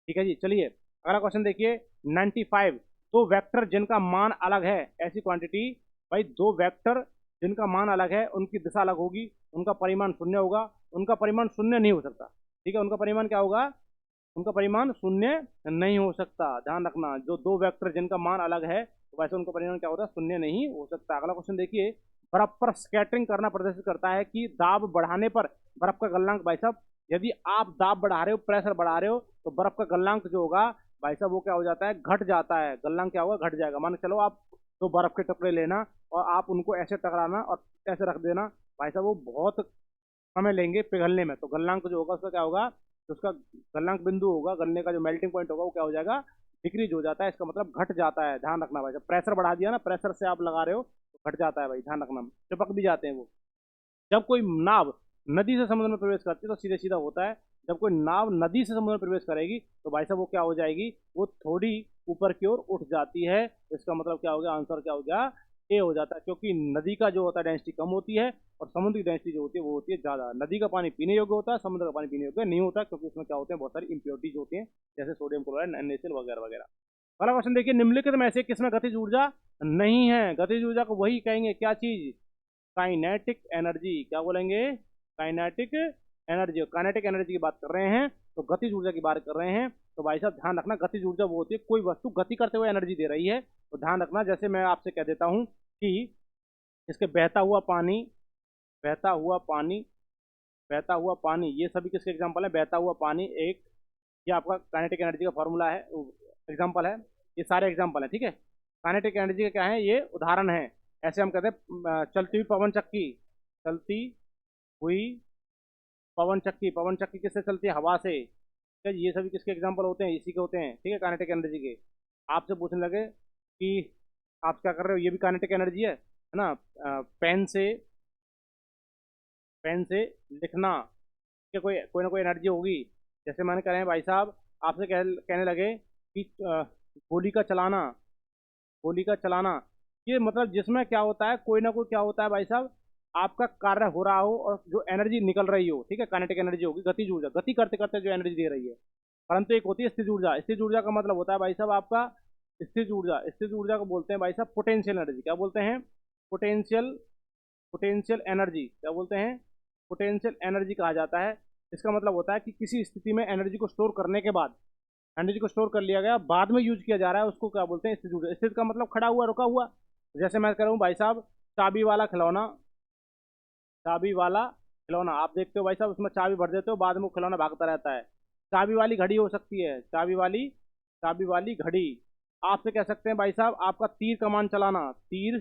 ठीक है जी। चलिए अगला क्वेश्चन देखिए, 95, दो वेक्टर जिनका मान अलग है, ऐसी क्वांटिटी, भाई दो वेक्टर जिनका मान अलग है उनकी दिशा अलग होगी, उनका परिमाण शून्य होगा, उनका परिमाण शून्य नहीं हो सकता, ठीक है, उनका परिमाण क्या होगा, उनका परिमाण शून्य नहीं हो सकता। ध्यान रखना, जो दो वेक्टर जिनका मान अलग है तो वैसे उनका परिमाण क्या होता है, शून्य नहीं हो सकता। अगला क्वेश्चन देखिए, बर्फ पर स्कैटरिंग करना प्रदर्शित करता है कि दाब बढ़ाने पर बर्फ का गलनांक, भाई साहब यदि आप दाब बढ़ा रहे हो, प्रेशर बढ़ा रहे हो, तो बर्फ का गलनांक जो होगा भाई साहब वो क्या हो जाता है, घट जाता है। गलनांक क्या होगा, घट जाएगा। मान के चलो आप दो बर्फ के टुकड़े लेना और आप उनको ऐसे टकराना और ऐसे रख देना, भाई साहब वो बहुत समय लेंगे पिघलने में, तो गलनांक जो होगा उसका क्या होगा, तो उसका गलनांक बिंदु होगा, गलने का जो मेल्टिंग पॉइंट होगा वो क्या हो जाएगा, डिक्रीज हो जाता है। इसका मतलब घट जाता है। ध्यान रखना भाई, जब प्रेशर बढ़ा दिया ना, प्रेशर से आप लगा रहे हो तो घट जाता है भाई, ध्यान रखना। चिपक भी जाते हैं वो। जब कोई नाव नदी से समुद्र में प्रवेश करती है तो सीधे सीधा होता है, जब कोई नाव नदी से समुद्र में प्रवेश करेगी तो भाई साहब वो क्या हो जाएगी, वो थोड़ी ऊपर की ओर उठ जाती है। इसका मतलब क्या हो गया, आंसर क्या हो गया, ए हो जाता है। क्योंकि नदी का जो होता है डेंसिटी कम होती है और समुद्र की डेंसिटी जो होती है वो होती है ज़्यादा। नदी का पानी पीने योग्य होता है, समुद्र का पानी पीने योग्य नहीं होता, क्योंकि उसमें क्या होते हैं, बहुत सारी इंप्योरिटीज होती हैं, जैसे सोडियम क्लोराइड, NaCl वगैरह वगैरह। अगला क्वेश्चन देखिए, निम्नलिखित में से किसमें गतिज ऊर्जा नहीं है। गतिज ऊर्जा को वही कहेंगे, क्या चीज, काइनेटिक एनर्जी। क्या बोलेंगे, काइनेटिक एनर्जी। काइनेटिक एनर्जी की बात कर रहे हैं तो गतिज ऊर्जा की बात कर रहे हैं। तो भाई साहब ध्यान रखना, गतिज ऊर्जा वो होती है कोई वस्तु गति करते हुए एनर्जी दे रही है। तो ध्यान रखना, जैसे मैं आपसे कह देता हूं कि इसके बहता हुआ पानी, बहता हुआ पानी, बहता हुआ पानी, ये सभी किसके एग्जाम्पल है, बहता हुआ पानी एक, ये आपका काइनेटिक एनर्जी का फॉर्मूला है, एग्जाम्पल है। ये सारे एग्जाम्पल है, ठीक है। काइनेटिक एनर्जी का क्या है, ये उदाहरण है। ऐसे हम कहते हैं चलती हुई पवन चक्की, चलती हुई पवन चक्की। पवन चक्की किससे चलती है, हवा से। ठीक है, ये सभी किसके एग्जाम्पल होते हैं, इसी के होते हैं, ठीक है, काइनेटिक एनर्जी के। आपसे पूछने लगे कि आप क्या कर रहे हो, ये भी काइनेटिक एनर्जी है ना। पेन से, पेन से लिखना, कि कोई ना कोई एनर्जी होगी। जैसे मैंने कह रहे हैं भाई साहब, आपसे कहने लगे कि गोली का चलाना, गोली का चलाना, ये मतलब जिसमें क्या होता है, कोई ना कोई क्या होता है भाई साहब, आपका कार्य हो रहा हो और जो एनर्जी निकल रही हो, ठीक है, काइनेटिक एनर्जी होगी। गतिज ऊर्जा, गति करते करते जो एनर्जी दे रही है। परंतु एक होती है स्थिर ऊर्जा। स्थिर ऊर्जा का मतलब होता है भाई साहब आपका, स्थिर ऊर्जा, स्थिर ऊर्जा को बोलते हैं भाई साहब पोटेंशियल एनर्जी। क्या बोलते हैं, पोटेंशियल, पोटेंशियल एनर्जी। क्या बोलते हैं, पोटेंशियल एनर्जी कहा जाता है। इसका मतलब होता है कि किसी स्थिति में एनर्जी को स्टोर करने के बाद, एनर्जी को स्टोर कर लिया गया, बाद में यूज किया जा रहा है, उसको क्या बोलते हैं, स्थिर ऊर्जा। स्थिर का मतलब खड़ा हुआ, रुका हुआ। जैसे मैं कह रहा हूँ भाई साहब, चाबी वाला खिलौना, चाबी वाला खिलौना, आप देखते हो भाई साहब उसमें चाबी भर देते हो, बाद में वो खिलौना भागता रहता है। चाबी वाली घड़ी हो सकती है, चाबी वाली, चाबी वाली घड़ी। आपसे कह सकते हैं भाई साहब, आपका तीर कमान चलाना, तीर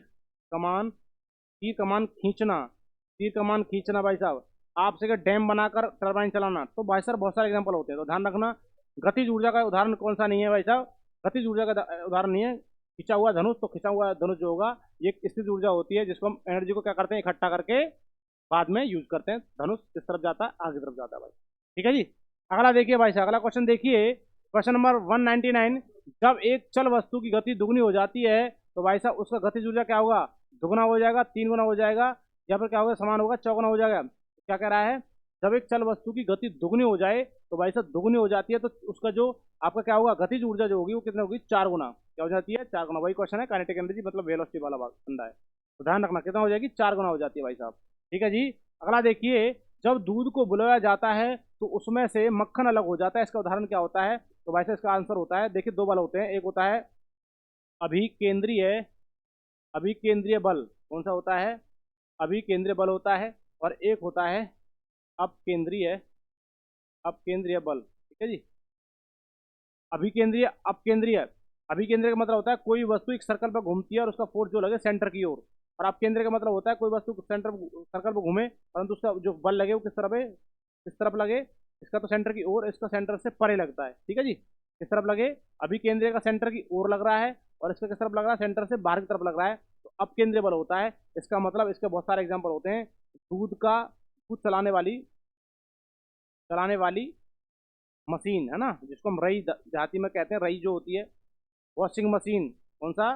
कमान, तीर कमान खींचना, तीर कमान खींचना भाई साहब। आपसे अगर डैम बनाकर टरबाइन चलाना, तो भाई साहब बहुत सारे एग्जाम्पल होते हैं। तो ध्यान रखना, गतिज ऊर्जा का उदाहरण कौन सा नहीं है भाई साहब, गतिज ऊर्जा का उदाहरण नहीं है खिंचा हुआ धनुष। तो खिंचा हुआ धनुष जो होगा ये एक स्थिर ऊर्जा होती है, जिसको हम एनर्जी को क्या करते हैं, इकट्ठा करके बाद में यूज करते हैं। धनुष किस तरफ जाता है, आगे तरफ जाता है भाई, ठीक है जी। अगला देखिए भाई साहब, अगला क्वेश्चन देखिए, क्वेश्चन नंबर 199। जब एक चल वस्तु की गति दुगनी हो जाती है तो भाई साहब उसका गतिज ऊर्जा क्या होगा, दुगना हो जाएगा, तीन गुना हो जाएगा, या फिर क्या होगा, समान होगा, चौगुना हो जाएगा। क्या कह रहा है, जब एक चल वस्तु की गति दुगनी हो जाए तो भाई साहब दुगनी हो जाती है तो उसका जो आपका क्या होगा, गतिज ऊर्जा जो होगी वो कितनी होगी, चार गुना। क्या हो जाती है, चार गुना। वही क्वेश्चन है, काइनेटिक एनर्जी मतलब वेलोसिटी वाला फंडा है। तो ध्यान रखना कितना हो जाएगी, चार गुना हो जाती है भाई साहब, ठीक है जी। अगला देखिए, जब दूध को बुलाया जाता है तो उसमें से मक्खन अलग हो जाता है, इसका उदाहरण क्या होता है। तो भाई साहब इसका आंसर होता है, देखिए दो बल होते हैं, एक होता है अभिकेंद्रीय, अभिकेंद्रीय बल। कौन सा होता है, अभिकेंद्रीय बल होता है, और एक होता है अपकेंद्रीय, अपकेंद्रीय बल, ठीक है जी। अभिकेंद्रीय, अपकेंद्रीय। अभिकेंद्रीय का मतलब होता है कोई वस्तु एक सर्कल पर घूमती है और उसका फोर्स जो लगे सेंटर की ओर। और अपकेंद्रीय का मतलब होता है कोई वस्तु सेंटर, सर्कल पर घूमे, परंतु उसका जो बल लगे वो किस तरफ है, किस तरफ लगे, इसका तो सेंटर की ओर, इसका सेंटर से परे लगता है, ठीक है जी। किस तरफ लगे, अभिकेंद्रीय का सेंटर की ओर लग रहा है और इसका किस तरफ लग रहा है, सेंटर से बाहर की तरफ लग रहा है, तो अपकेंद्रीय बल होता है। इसका मतलब, इसके बहुत सारे एग्जाम्पल होते हैं। दूध का, दूध चलाने वाली, चलाने वाली मशीन है ना, जिसको हम रई देहाती में कहते हैं, रई जो होती है। वॉशिंग मशीन, कौन सा,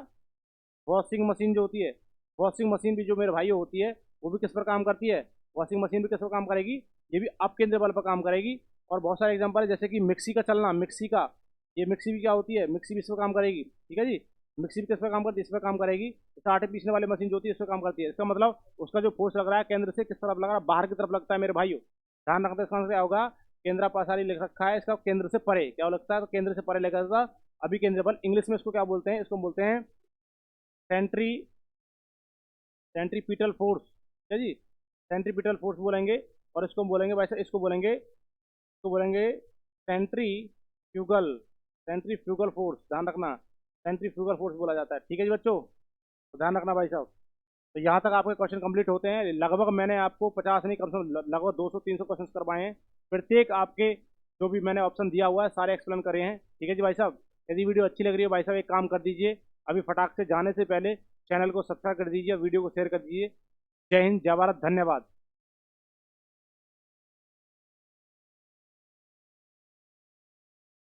वॉशिंग मशीन जो होती है, वॉशिंग मशीन भी जो मेरे भाई होती है वो भी किस पर काम करती है, वॉशिंग मशीन भी किस पर काम करेगी, ये भी अपकेंद्रीय बल पर काम करेगी। और बहुत सारे एग्जांपल है, जैसे कि मिक्सी का चलना, मिक्सी का, ये मिक्सी भी क्या होती है, मिक्सी भी इस पर काम करेगी, ठीक है जी। मिक्सी भी किस पर काम करती है, इस पर काम करेगी। जैसे आटे पीसने वाली मशीन जो होती है इस पर काम करती है। इसका मतलब उसका जो फोर्स लग रहा है केंद्र से किस तरफ लग रहा है, बाहर की तरफ लगता है मेरे भाइयों। ध्यान रखते इसका आंसर क्या होगा, केंद्रापसारी लिख रखा है, इसका केंद्र से परे क्या लगता है, तो केंद्र से परे लिखा था अभी केंद्रबल। इंग्लिश में इसको क्या बोलते हैं, इसको बोलते हैं सेंट्री सेंट्रीपिटल फोर्स, क्या जी, सेंट्रीपिटल फोर्स बोलेंगे। और इसको बोलेंगे वैसे, इसको बोलेंगे सेंट्रीफ्यूगल सेंट्रीफ्यूगल फोर्स, ध्यान रखना, सेंट्रीफ्यूगल फोर्स बोला जाता है। ठीक है जी बच्चों, तो ध्यान रखना भाई साहब। तो यहाँ तक आपके क्वेश्चन कंप्लीट होते हैं। लगभग मैंने आपको 50 नहीं, कम से कम लगभग 200-300 क्वेश्चन करवाए हैं। प्रत्येक आपके जो भी मैंने ऑप्शन दिया हुआ है सारे एक्सप्लेन करे हैं। ठीक है जी भाई साहब। यदि वीडियो अच्छी लग रही है भाई साहब, एक काम कर दीजिए, अभी फटाक से जाने से पहले चैनल को सब्सक्राइब कर दीजिए, वीडियो को शेयर कर दीजिए। जय हिंद, जय भारत, धन्यवाद।